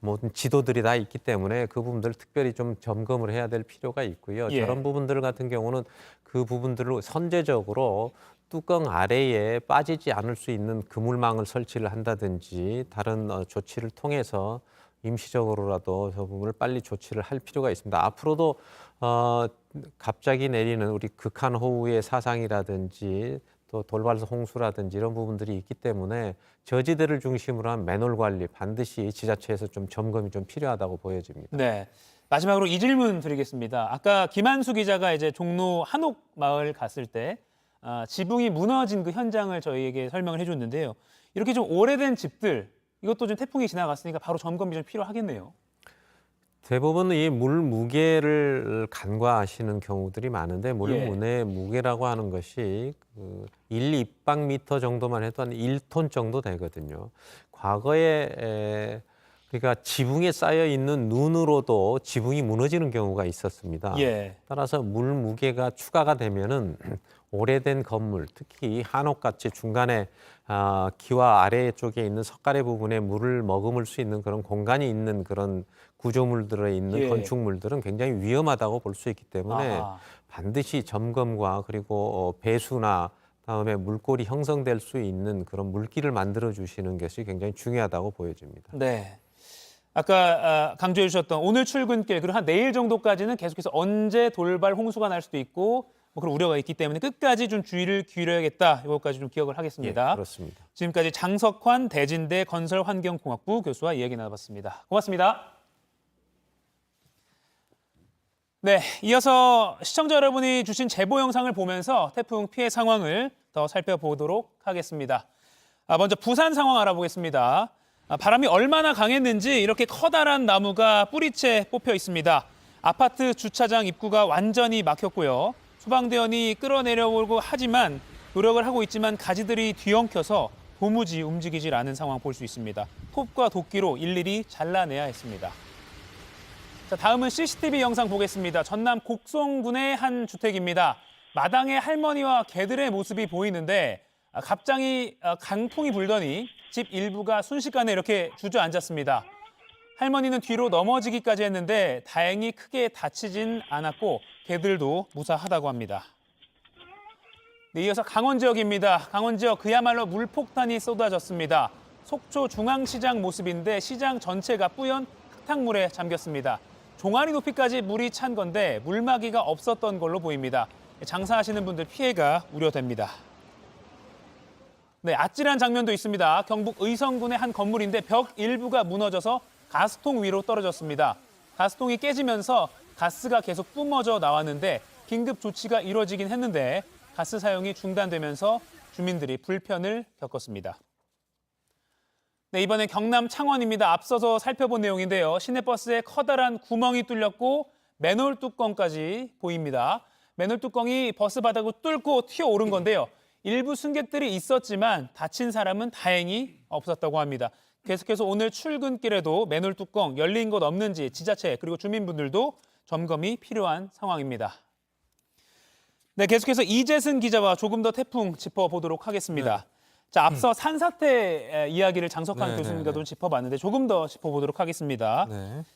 모든 지도들이 다 있기 때문에 그 부분들을 특별히 좀 점검을 해야 될 필요가 있고요. 예. 저런 부분들 같은 경우는 그 부분들을 선제적으로 뚜껑 아래에 빠지지 않을 수 있는 그물망을 설치를 한다든지 다른 조치를 통해서 임시적으로라도 저 부분을 빨리 조치를 할 필요가 있습니다. 앞으로도 갑자기 내리는 우리 극한호우의 사상이라든지 또 돌발 홍수라든지 이런 부분들이 있기 때문에 저지대를 중심으로 한 맨홀 관리 반드시 지자체에서 좀 점검이 좀 필요하다고 보여집니다. 네. 마지막으로 이 질문 드리겠습니다. 아까 김한수 기자가 이제 종로 한옥 마을 갔을 때 지붕이 무너진 그 현장을 저희에게 설명을 해줬는데요. 이렇게 좀 오래된 집들 이것도 좀 태풍이 지나갔으니까 바로 점검이 좀 필요하겠네요. 대부분 이 물 무게를 간과하시는 경우들이 많은데 물 무게라고 하는 것이 그 1입방미터 정도만 해도 한 1톤 정도 되거든요. 과거에 그러니까 지붕에 쌓여 있는 눈으로도 지붕이 무너지는 경우가 있었습니다. 따라서 물 무게가 추가가 되면은 오래된 건물, 특히 한옥같이 중간에 기와 아래쪽에 있는 석가래 부분에 물을 머금을 수 있는 그런 공간이 있는 그런 구조물들에 있는 건축물들은 굉장히 위험하다고 볼 수 있기 때문에 반드시 점검과 그리고 배수나 다음에 물골이 형성될 수 있는 그런 물길을 만들어 주시는 것이 굉장히 중요하다고 보여집니다. 네. 아까 강조해 주셨던 오늘 출근길 그리고 한 내일 정도까지는 계속해서 언제 돌발 홍수가 날 수도 있고 뭐 그런 우려가 있기 때문에 끝까지 좀 주의를 기울여야겠다. 이것까지 좀 기억을 하겠습니다. 그렇습니다. 지금까지 장석환 대진대 건설환경공학부 교수와 이야기 나눠봤습니다. 고맙습니다. 네, 이어서 시청자 여러분이 주신 제보 영상을 보면서 태풍 피해 상황을 더 살펴보도록 하겠습니다. 먼저 부산 상황 알아보겠습니다. 바람이 얼마나 강했는지 이렇게 커다란 나무가 뿌리채 뽑혀 있습니다. 아파트 주차장 입구가 완전히 막혔고요. 소방대원이 끌어내려오고 하지만 노력을 하고 있지만 가지들이 뒤엉켜서 도무지 움직이질 않은 상황 볼 수 있습니다. 톱과 도끼로 일일이 잘라내야 했습니다. 자, 다음은 CCTV 영상 보겠습니다. 전남 곡성군의 한 주택입니다. 마당에 할머니와 개들의 모습이 보이는데 갑자기 강풍이 불더니 집 일부가 순식간에 이렇게 주저앉았습니다. 할머니는 뒤로 넘어지기까지 했는데 다행히 크게 다치진 않았고 개들도 무사하다고 합니다. 네, 이어서 강원 지역입니다. 강원 지역 그야말로 물폭탄이 쏟아졌습니다. 속초 중앙시장 모습인데 시장 전체가 뿌연 흙탕물에 잠겼습니다. 종아리 높이까지 물이 찬 건데 물막이가 없었던 걸로 보입니다. 장사하시는 분들 피해가 우려됩니다. 네, 아찔한 장면도 있습니다. 경북 의성군의 한 건물인데 벽 일부가 무너져서 가스통 위로 떨어졌습니다. 가스통이 깨지면서 가스가 계속 뿜어져 나왔는데 긴급 조치가 이루어지긴 했는데 가스 사용이 중단되면서 주민들이 불편을 겪었습니다. 네, 이번엔 경남 창원입니다. 앞서서 살펴본 내용인데요. 시내버스에 커다란 구멍이 뚫렸고 맨홀 뚜껑까지 보입니다. 맨홀 뚜껑이 버스 바닥을 뚫고 튀어오른 건데요. 일부 승객들이 있었지만 다친 사람은 다행히 없었다고 합니다. 계속해서 오늘 출근길에도 맨홀 뚜껑 열린 곳 없는지 지자체 그리고 주민분들도 점검이 필요한 상황입니다. 네, 계속해서 이재승 기자와 조금 더 태풍 짚어보도록 하겠습니다. 자, 앞서 산사태 이야기를 장석환 교수님과 좀 짚어봤는데 조금 더 짚어보도록 하겠습니다.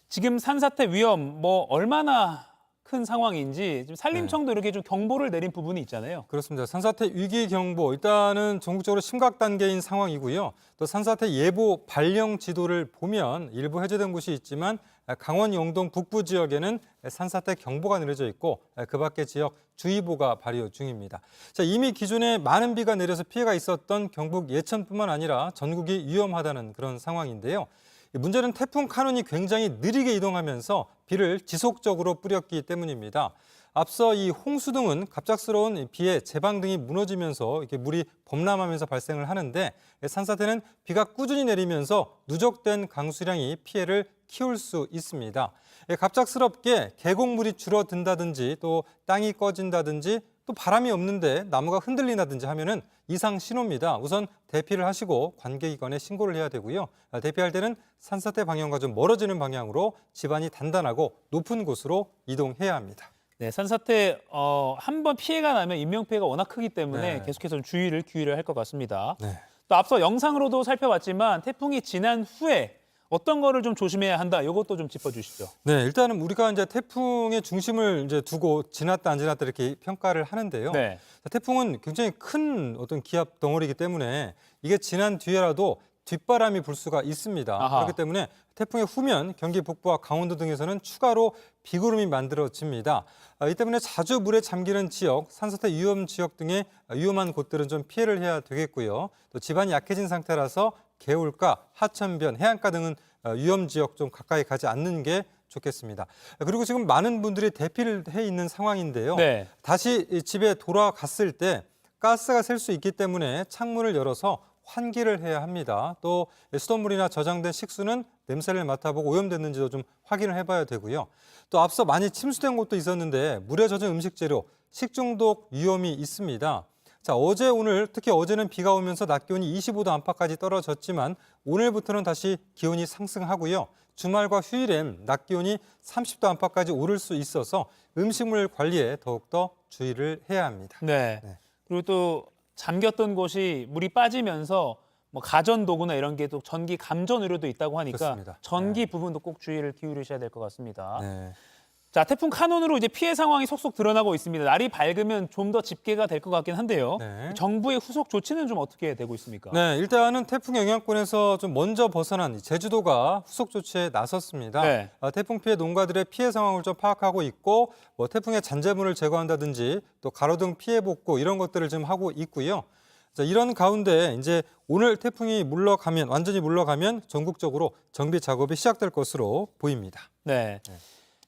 지금 산사태 위험 얼마나 큰 상황인지 지금 산림청도 이렇게 좀 경보를 내린 부분이 있잖아요. 그렇습니다. 산사태 위기 경보 일단은 전국적으로 심각 단계인 상황이고요. 또 산사태 예보 발령 지도를 보면 일부 해제된 곳이 있지만 강원 영동 북부 지역에는 산사태 경보가 내려져 있고 그 밖의 지역 주의보가 발효 중입니다. 자, 이미 기존에 많은 비가 내려서 피해가 있었던 경북 예천뿐만 아니라 전국이 위험하다는 그런 상황인데요. 문제는 태풍 카눈이 굉장히 느리게 이동하면서 비를 지속적으로 뿌렸기 때문입니다. 앞서 이 홍수 등은 갑작스러운 비에 제방등이 무너지면서 이렇게 물이 범람하면서 발생을 하는데 산사태는 비가 꾸준히 내리면서 누적된 강수량이 피해를 키울 수 있습니다. 갑작스럽게 계곡물이 줄어든다든지 또 땅이 꺼진다든지 또 바람이 없는데 나무가 흔들린다든지 하면은 이상 신호입니다. 우선 대피를 하시고 관계기관에 신고를 해야 되고요. 대피할 때는 산사태 방향과 좀 멀어지는 방향으로 집안이 단단하고 높은 곳으로 이동해야 합니다. 네, 산사태 한 번 피해가 나면 인명피해가 워낙 크기 때문에 계속해서 좀 주의를 기울여야 할 것 같습니다. 또 앞서 영상으로도 살펴봤지만 태풍이 지난 후에 어떤 거를 좀 조심해야 한다. 이것도 좀 짚어주시죠. 네, 일단은 우리가 이제 태풍의 중심을 이제 두고 지났다 안 지났다 이렇게 평가를 하는데요. 태풍은 굉장히 큰 어떤 기압 덩어리이기 때문에 이게 지난 뒤에라도 뒷바람이 불 수가 있습니다. 그렇기 때문에 태풍의 후면 경기 북부와 강원도 등에서는 추가로 비구름이 만들어집니다. 이 때문에 자주 물에 잠기는 지역, 산사태 위험 지역 등의 위험한 곳들은 좀 피해를 해야 되겠고요. 또 지반이 약해진 상태라서 개울가, 하천변, 해안가 등은 위험 지역 좀 가까이 가지 않는 게 좋겠습니다. 그리고 지금 많은 분들이 대피를 해 있는 상황인데요. 다시 집에 돌아갔을 때 가스가 셀 수 있기 때문에 창문을 열어서 환기를 해야 합니다. 또 수돗물이나 저장된 식수는 냄새를 맡아보고 오염됐는지도 좀 확인을 해봐야 되고요. 또 앞서 많이 침수된 곳도 있었는데 물에 젖은 음식 재료, 식중독 위험이 있습니다. 자, 어제 오늘 특히 어제는 비가 오면서 낮 기온이 25도 안팎까지 떨어졌지만 오늘부터는 다시 기온이 상승하고요. 주말과 휴일엔 낮 기온이 30도 안팎까지 오를 수 있어서 음식물 관리에 더욱더 주의를 해야 합니다. 네. 그리고 또 잠겼던 곳이 물이 빠지면서 뭐 가전 도구나 이런 게 또 전기 감전 의료도 있다고 하니까 그렇습니다. 전기 부분도 꼭 주의를 기울이셔야 될 것 같습니다. 네. 자, 태풍 카눈으로 이제 피해 상황이 속속 드러나고 있습니다. 날이 밝으면 좀 더 집계가 될 것 같긴 한데요. 네. 정부의 후속 조치는 좀 어떻게 되고 있습니까? 네, 일단은 태풍 영향권에서 좀 먼저 벗어난 제주도가 후속 조치에 나섰습니다. 네. 태풍 피해 농가들의 피해 상황을 좀 파악하고 있고, 뭐 태풍의 잔재물을 제거한다든지 또 가로등 피해 복구 이런 것들을 좀 하고 있고요. 자, 이런 가운데 이제 오늘 태풍이 물러가면 완전히 물러가면 전국적으로 정비 작업이 시작될 것으로 보입니다. 네.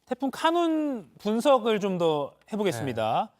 태풍 카눈 분석을 좀 더 해보겠습니다.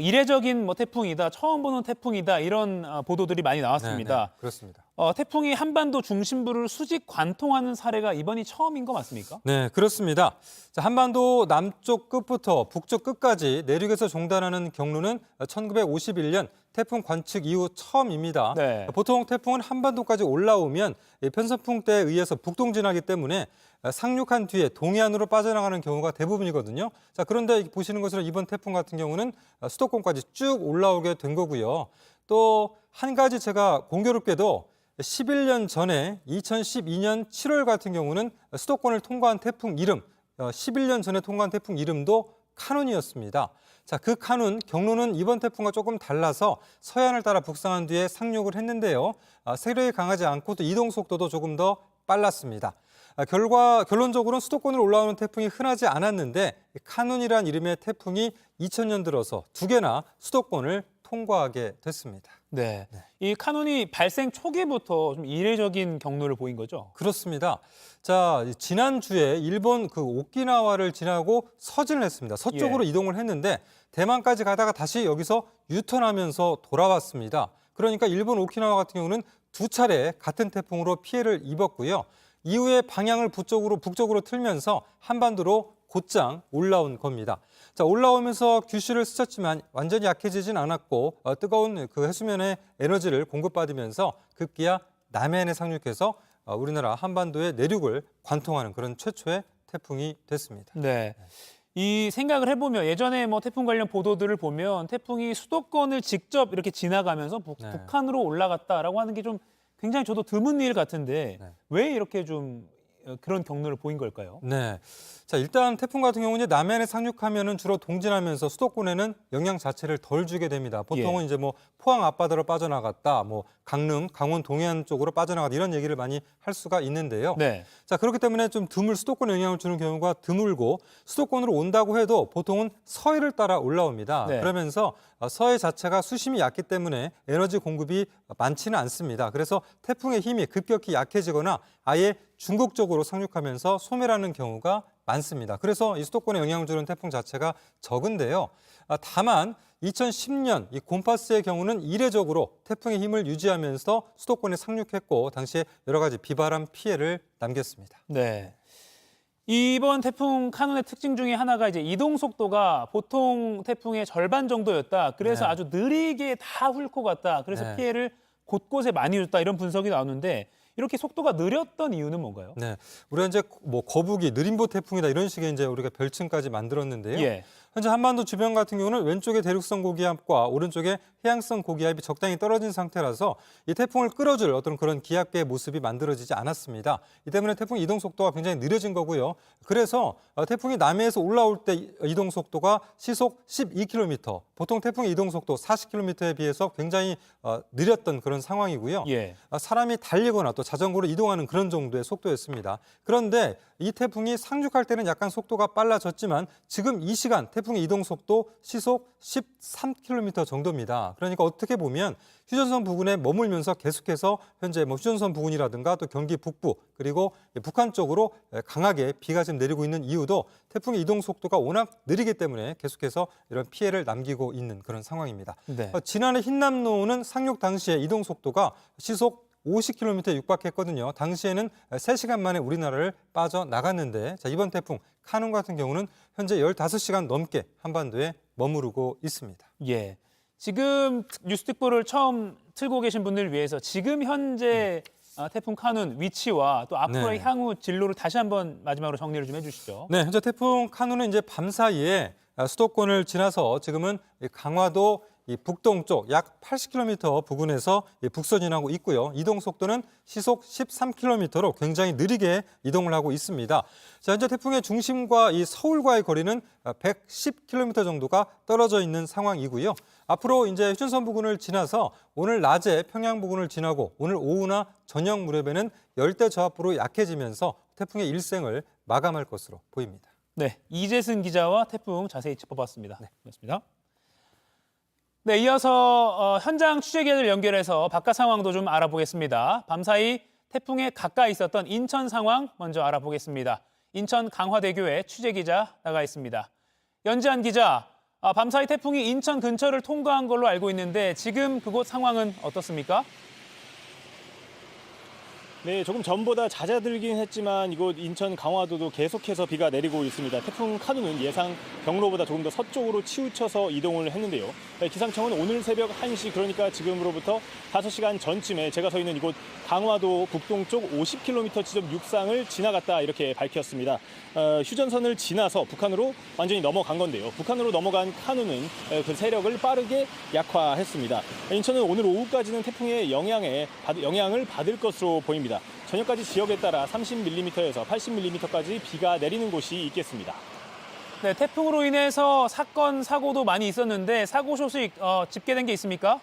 이례적인 뭐 태풍이다, 처음 보는 태풍이다 이런 보도들이 많이 나왔습니다. 네, 그렇습니다. 태풍이 한반도 중심부를 수직 관통하는 사례가 이번이 처음인 거 맞습니까? 네, 그렇습니다. 자, 한반도 남쪽 끝부터 북쪽 끝까지 내륙에서 종단하는 경로는 1951년 태풍 관측 이후 처음입니다. 네. 보통 태풍은 한반도까지 올라오면 편서풍대에 의해서 북동진하기 때문에 상륙한 뒤에 동해안으로 빠져나가는 경우가 대부분이거든요. 자, 그런데 보시는 것처럼 이번 태풍 같은 경우는 수도권까지 쭉 올라오게 된 거고요. 또 한 가지 제가 공교롭게도 11년 전에 2012년 7월 같은 경우는 수도권을 통과한 태풍 이름, 11년 전에 통과한 태풍 이름도 카눈이었습니다. 자, 그 카눈 경로는 이번 태풍과 조금 달라서 서해안을 따라 북상한 뒤에 상륙을 했는데요. 세력이 강하지 않고 또 이동 속도도 조금 더 빨랐습니다. 결론적으로는 수도권으로 올라오는 태풍이 흔하지 않았는데 카눈이란 이름의 태풍이 2000년 들어서 2개나 수도권을 통과하게 됐습니다. 네. 이 카눈이 발생 초기부터 좀 이례적인 경로를 보인 거죠? 그렇습니다. 자, 지난주에 일본 그 오키나와를 지나고 서진을 했습니다. 서쪽으로 이동을 했는데 대만까지 가다가 다시 여기서 유턴하면서 돌아왔습니다. 그러니까 일본 오키나와 같은 경우는 2차례 같은 태풍으로 피해를 입었고요. 이후에 방향을 북쪽으로 틀면서 한반도로 곧장 올라온 겁니다. 자, 올라오면서 규슈를 스쳤지만 완전히 약해지진 않았고 뜨거운 그 해수면의 에너지를 공급받으면서 급기야 남해안에 상륙해서 우리나라 한반도의 내륙을 관통하는 그런 최초의 태풍이 됐습니다. 네. 이 생각을 해보면 예전에 뭐 태풍 관련 보도들을 보면 태풍이 수도권을 직접 이렇게 지나가면서 북한으로 올라갔다라고 하는 게 좀 굉장히 저도 드문 일 같은데 왜 이렇게 좀 그런 경로를 보인 걸까요? 네. 자, 일단 태풍 같은 경우는 남해안에 상륙하면은 주로 동진하면서 수도권에는 영향 자체를 덜 주게 됩니다. 보통은 이제 뭐 포항 앞바다로 빠져나갔다, 뭐 강릉, 강원 동해안 쪽으로 빠져나갔다 이런 얘기를 많이 할 수가 있는데요. 네. 자, 그렇기 때문에 좀 드물 수도권에 영향을 주는 경우가 드물고 수도권으로 온다고 해도 보통은 서해를 따라 올라옵니다. 네. 그러면서 서해 자체가 수심이 얕기 때문에 에너지 공급이 많지는 않습니다. 그래서 태풍의 힘이 급격히 약해지거나 아예 중국 쪽으로 상륙하면서 소멸하는 경우가 많습니다. 그래서 이 수도권에 영향을 주는 태풍 자체가 적은데요. 다만 2010년 이 곰파스의 경우는 이례적으로 태풍의 힘을 유지하면서 수도권에 상륙했고 당시에 여러 가지 비바람 피해를 남겼습니다. 네. 이번 태풍 카눈의 특징 중에 하나가 이제 이동 속도가 보통 태풍의 절반 정도였다. 그래서 아주 느리게 다 훑고 갔다. 그래서 피해를 곳곳에 많이 줬다. 이런 분석이 나오는데 이렇게 속도가 느렸던 이유는 뭔가요? 네, 우리가 이제 뭐 거북이, 느림보 태풍이다 이런 식의 이제 우리가 별칭까지 만들었는데요. 현재 한반도 주변 같은 경우는 왼쪽에 대륙성 고기압과 오른쪽에 해양성 고기압이 적당히 떨어진 상태라서 이 태풍을 끌어줄 어떤 그런 기압계의 모습이 만들어지지 않았습니다. 이 때문에 태풍 이동 속도가 굉장히 느려진 거고요. 그래서 태풍이 남해에서 올라올 때 이동 속도가 시속 12km, 보통 태풍의 이동 속도 40km에 비해서 굉장히 느렸던 그런 상황이고요. 사람이 달리거나 또 자전거로 이동하는 그런 정도의 속도였습니다. 그런데 이 태풍이 상륙할 때는 약간 속도가 빨라졌지만 지금 이 시간 태풍의 이동 속도 시속 13km 정도입니다. 그러니까 어떻게 보면 휴전선 부근에 머물면서 계속해서 현재 휴전선 부근이라든가 또 경기 북부 그리고 북한 쪽으로 강하게 비가 지금 내리고 있는 이유도 태풍의 이동 속도가 워낙 느리기 때문에 계속해서 이런 피해를 남기고 있는 그런 상황입니다. 네. 지난해 흰남노는 상륙 당시에 이동 속도가 시속 50km에 육박했거든요. 당시에는 3시간 만에 우리나라를 빠져나갔는데 이번 태풍 카눈 같은 경우는 현재 15시간 넘게 한반도에 머무르고 있습니다. 예. 지금 뉴스특보를 처음 틀고 계신 분들을 위해서 지금 현재 태풍 카눈 위치와 또 앞으로의 네. 향후 진로를 다시 한번 마지막으로 정리를 좀 해주시죠. 네, 현재 태풍 카눈은 이제 밤 사이에 수도권을 지나서 지금은 강화도 북동쪽 약 80km 부근에서 북서진하고 있고요. 이동 속도는 시속 13km로 굉장히 느리게 이동을 하고 있습니다. 자, 현재 태풍의 중심과 이 서울과의 거리는 110km 정도가 떨어져 있는 상황이고요. 앞으로 이제 휴전선 부근을 지나서 오늘 낮에 평양 부근을 지나고 오늘 오후나 저녁 무렵에는 열대 저압부로 약해지면서 태풍의 일생을 마감할 것으로 보입니다. 네, 이재승 기자와 태풍 자세히 짚어봤습니다. 네, 고맙습니다. 네, 이어서 현장 취재기자들 연결해서 바깥 상황도 좀 알아보겠습니다. 밤사이 태풍에 가까이 있었던 인천 상황 먼저 알아보겠습니다. 인천 강화대교에 취재기자 나가 있습니다. 연지한 기자, 밤사이 태풍이 인천 근처를 통과한 걸로 알고 있는데 지금 그곳 상황은 어떻습니까? 네, 조금 전보다 잦아들긴 했지만 이곳 인천 강화도도 계속해서 비가 내리고 있습니다. 태풍 카눈은 예상 경로보다 조금 더 서쪽으로 치우쳐서 이동을 했는데요. 기상청은 오늘 새벽 1시, 그러니까 지금으로부터 5시간 전쯤에 제가 서 있는 이곳 강화도 북동쪽 50km 지점 육상을 지나갔다 이렇게 밝혔습니다. 휴전선을 지나서 북한으로 완전히 넘어간 건데요. 북한으로 넘어간 카눈은 그 세력을 빠르게 약화했습니다. 인천은 오늘 오후까지는 태풍의 영향을 받을 것으로 보입니다. 저녁까지 지역에 따라 30mm에서 80mm까지 비가 내리는 곳이 있겠습니다. 네, 태풍으로 인해서 사건, 사고도 많이 있었는데 사고 소식 집계된 게 있습니까?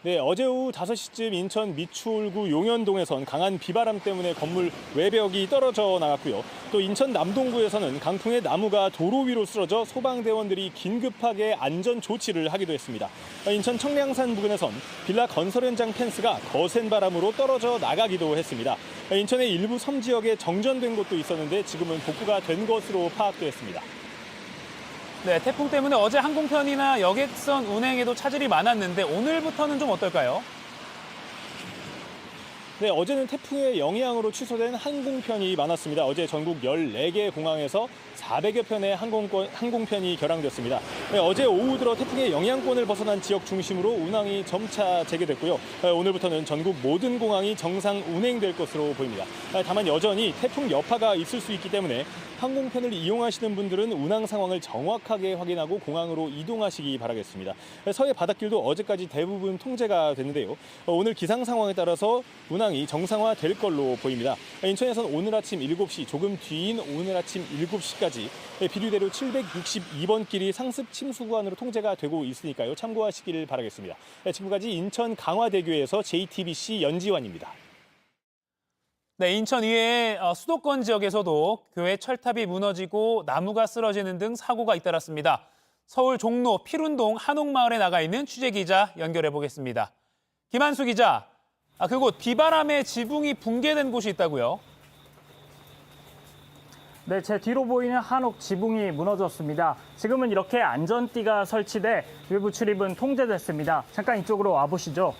네, 어제 오후 5시쯤 인천 미추홀구 용현동에선 강한 비바람 때문에 건물 외벽이 떨어져 나갔고요. 또 인천 남동구에서는 강풍에 나무가 도로 위로 쓰러져 소방대원들이 긴급하게 안전 조치를 하기도 했습니다. 인천 청량산 부근에선 빌라 건설 현장 펜스가 거센 바람으로 떨어져 나가기도 했습니다. 인천의 일부 섬 지역에 정전된 곳도 있었는데 지금은 복구가 된 것으로 파악됐습니다. 네, 태풍 때문에 어제 항공편이나 여객선 운행에도 차질이 많았는데 오늘부터는 좀 어떨까요? 네, 어제는 태풍의 영향으로 취소된 항공편이 많았습니다. 어제 전국 14개 공항에서 400여 편의 항공편이 결항됐습니다. 네, 어제 오후 들어 태풍의 영향권을 벗어난 지역 중심으로 운항이 점차 재개됐고요. 오늘부터는 전국 모든 공항이 정상 운행될 것으로 보입니다. 다만 여전히 태풍 여파가 있을 수 있기 때문에 항공편을 이용하시는 분들은 운항 상황을 정확하게 확인하고 공항으로 이동하시기 바라겠습니다. 서해 바닷길도 어제까지 대부분 통제가 됐는데요. 오늘 기상 상황에 따라서 운항이 정상화될 걸로 보입니다. 인천에서는 오늘 아침 7시, 조금 뒤인 오늘 아침 7시까지 비류대로 762번 길이 상습 침수 구간으로 통제가 되고 있으니까요. 참고하시길 바라겠습니다. 지금까지 인천 강화대교에서 JTBC 연지환입니다. 네, 인천 이외에 수도권 지역에서도 교회 철탑이 무너지고 나무가 쓰러지는 등 사고가 잇따랐습니다. 서울 종로 필운동 한옥마을에 나가 있는 취재기자 연결해 보겠습니다. 김한수 기자, 그곳 비바람에 지붕이 붕괴된 곳이 있다고요? 네, 제 뒤로 보이는 한옥 지붕이 무너졌습니다. 지금은 이렇게 안전띠가 설치돼 외부 출입은 통제됐습니다. 잠깐 이쪽으로 와보시죠.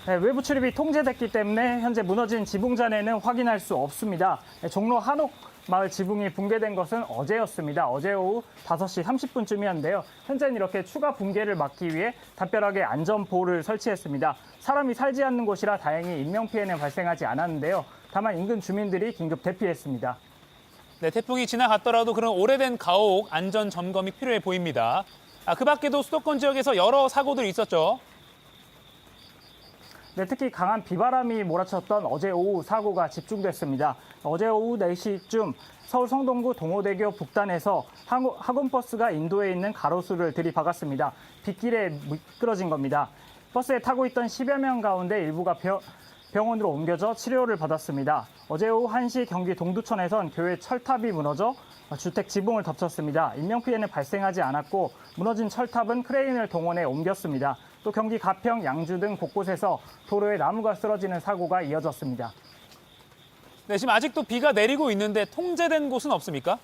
네, 외부 출입이 통제됐기 때문에 현재 무너진 지붕 잔해는 확인할 수 없습니다. 네, 종로 한옥 마을 지붕이 붕괴된 것은 어제였습니다. 어제 오후 5시 30분쯤이었는데요. 현재는 이렇게 추가 붕괴를 막기 위해 답변하게 안전보호를 설치했습니다. 사람이 살지 않는 곳이라 다행히 인명피해는 발생하지 않았는데요. 다만 인근 주민들이 긴급 대피했습니다. 네, 태풍이 지나갔더라도 그런 오래된 가옥 안전 점검이 필요해 보입니다. 그 밖에도 수도권 지역에서 여러 사고들이 있었죠. 네, 특히 강한 비바람이 몰아쳤던 어제 오후 사고가 집중됐습니다. 어제 오후 4시쯤 서울 성동구 동호대교 북단에서 학원버스가 인도에 있는 가로수를 들이박았습니다. 빗길에 미끄러진 겁니다. 버스에 타고 있던 10여 명 가운데 일부가 병원으로 옮겨져 치료를 받았습니다. 어제 오후 1시 경기 동두천에선 교회 철탑이 무너져 주택 지붕을 덮쳤습니다. 인명피해는 발생하지 않았고 무너진 철탑은 크레인을 동원해 옮겼습니다. 또 경기 가평, 양주 등 곳곳에서 도로에 나무가 쓰러지는 사고가 이어졌습니다. 네, 지금 아직도 비가 내리고 있는데 통제된 곳은 없습니까?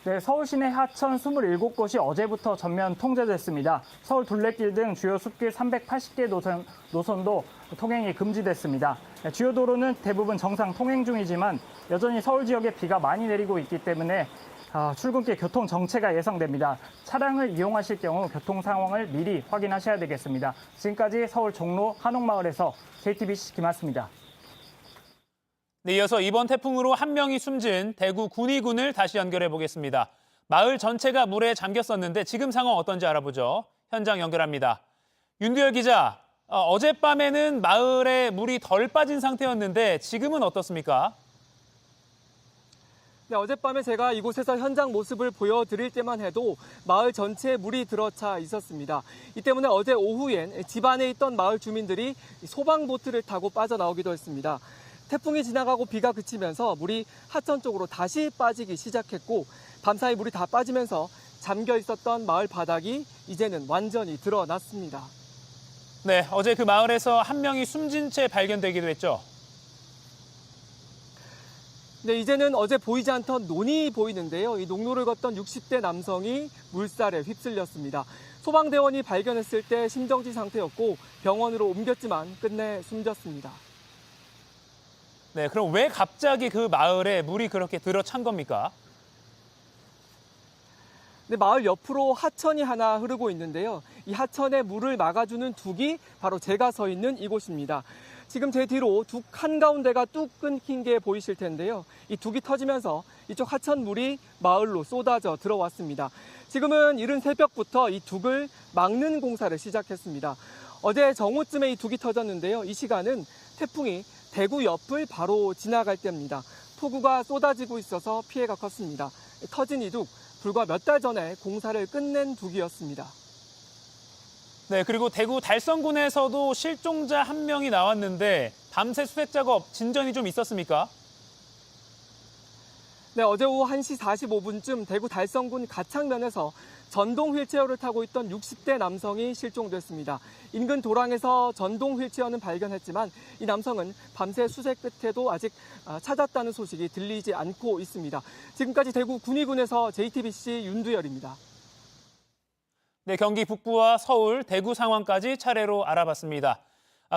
네, 서울 시내 하천 27곳이 어제부터 전면 통제됐습니다. 서울 둘레길 등 주요 숲길 380개 노선도 통행이 금지됐습니다. 네, 주요 도로는 대부분 정상 통행 중이지만 여전히 서울 지역에 비가 많이 내리고 있기 때문에 출근길 교통 정체가 예상됩니다. 차량을 이용하실 경우 교통 상황을 미리 확인하셔야 되겠습니다. 지금까지 서울 종로 한옥마을에서 JTBC 김한수입니다. 네, 이어서 이번 태풍으로 한 명이 숨진 대구 군위군을 다시 연결해 보겠습니다. 마을 전체가 물에 잠겼었는데 지금 상황 어떤지 알아보죠. 현장 연결합니다. 윤두열 기자, 어젯밤에는 마을에 물이 덜 빠진 상태였는데 지금은 어떻습니까? 네, 어젯밤에 제가 이곳에서 현장 모습을 보여드릴 때만 해도 마을 전체에 물이 들어차 있었습니다. 이 때문에 어제 오후엔 집 안에 있던 마을 주민들이 소방보트를 타고 빠져나오기도 했습니다. 태풍이 지나가고 비가 그치면서 물이 하천 쪽으로 다시 빠지기 시작했고 밤사이 물이 다 빠지면서 잠겨 있었던 마을 바닥이 이제는 완전히 드러났습니다. 네, 어제 그 마을에서 한 명이 숨진 채 발견되기도 했죠. 네, 이제는 어제 보이지 않던 논이 보이는데요. 이 농로를 걷던 60대 남성이 물살에 휩쓸렸습니다. 소방대원이 발견했을 때 심정지 상태였고 병원으로 옮겼지만 끝내 숨졌습니다. 네, 그럼 왜 갑자기 그 마을에 물이 그렇게 들어찬 겁니까? 네, 마을 옆으로 하천이 하나 흐르고 있는데요. 이 하천에 물을 막아주는 둑이 바로 제가 서 있는 이곳입니다. 지금 제 뒤로 둑 한가운데가 뚝 끊긴 게 보이실 텐데요. 이 둑이 터지면서 이쪽 하천 물이 마을로 쏟아져 들어왔습니다. 지금은 이른 새벽부터 이 둑을 막는 공사를 시작했습니다. 어제 정오쯤에 이 둑이 터졌는데요. 이 시간은 태풍이 대구 옆을 바로 지나갈 때입니다. 폭우가 쏟아지고 있어서 피해가 컸습니다. 터진 이 둑, 불과 몇 달 전에 공사를 끝낸 둑이었습니다. 네, 그리고 대구 달성군에서도 실종자 한 명이 나왔는데 밤새 수색 작업 진전이 좀 있었습니까? 네, 어제 오후 1시 45분쯤 대구 달성군 가창면에서 전동 휠체어를 타고 있던 60대 남성이 실종됐습니다. 인근 도랑에서 전동 휠체어는 발견했지만 이 남성은 밤새 수색 끝에도 아직 찾았다는 소식이 들리지 않고 있습니다. 지금까지 대구 군위군에서 JTBC 윤두열입니다. 네, 경기 북부와 서울, 대구 상황까지 차례로 알아봤습니다.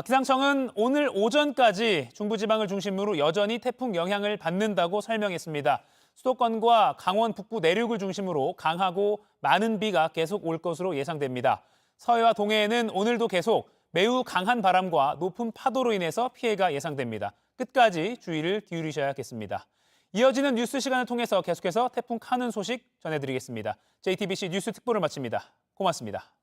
기상청은 오늘 오전까지 중부지방을 중심으로 여전히 태풍 영향을 받는다고 설명했습니다. 수도권과 강원 북부 내륙을 중심으로 강하고 많은 비가 계속 올 것으로 예상됩니다. 서해와 동해에는 오늘도 계속 매우 강한 바람과 높은 파도로 인해서 피해가 예상됩니다. 끝까지 주의를 기울이셔야겠습니다. 이어지는 뉴스 시간을 통해서 계속해서 태풍 카눈 소식 전해드리겠습니다. JTBC 뉴스 특보를 마칩니다. 고맙습니다.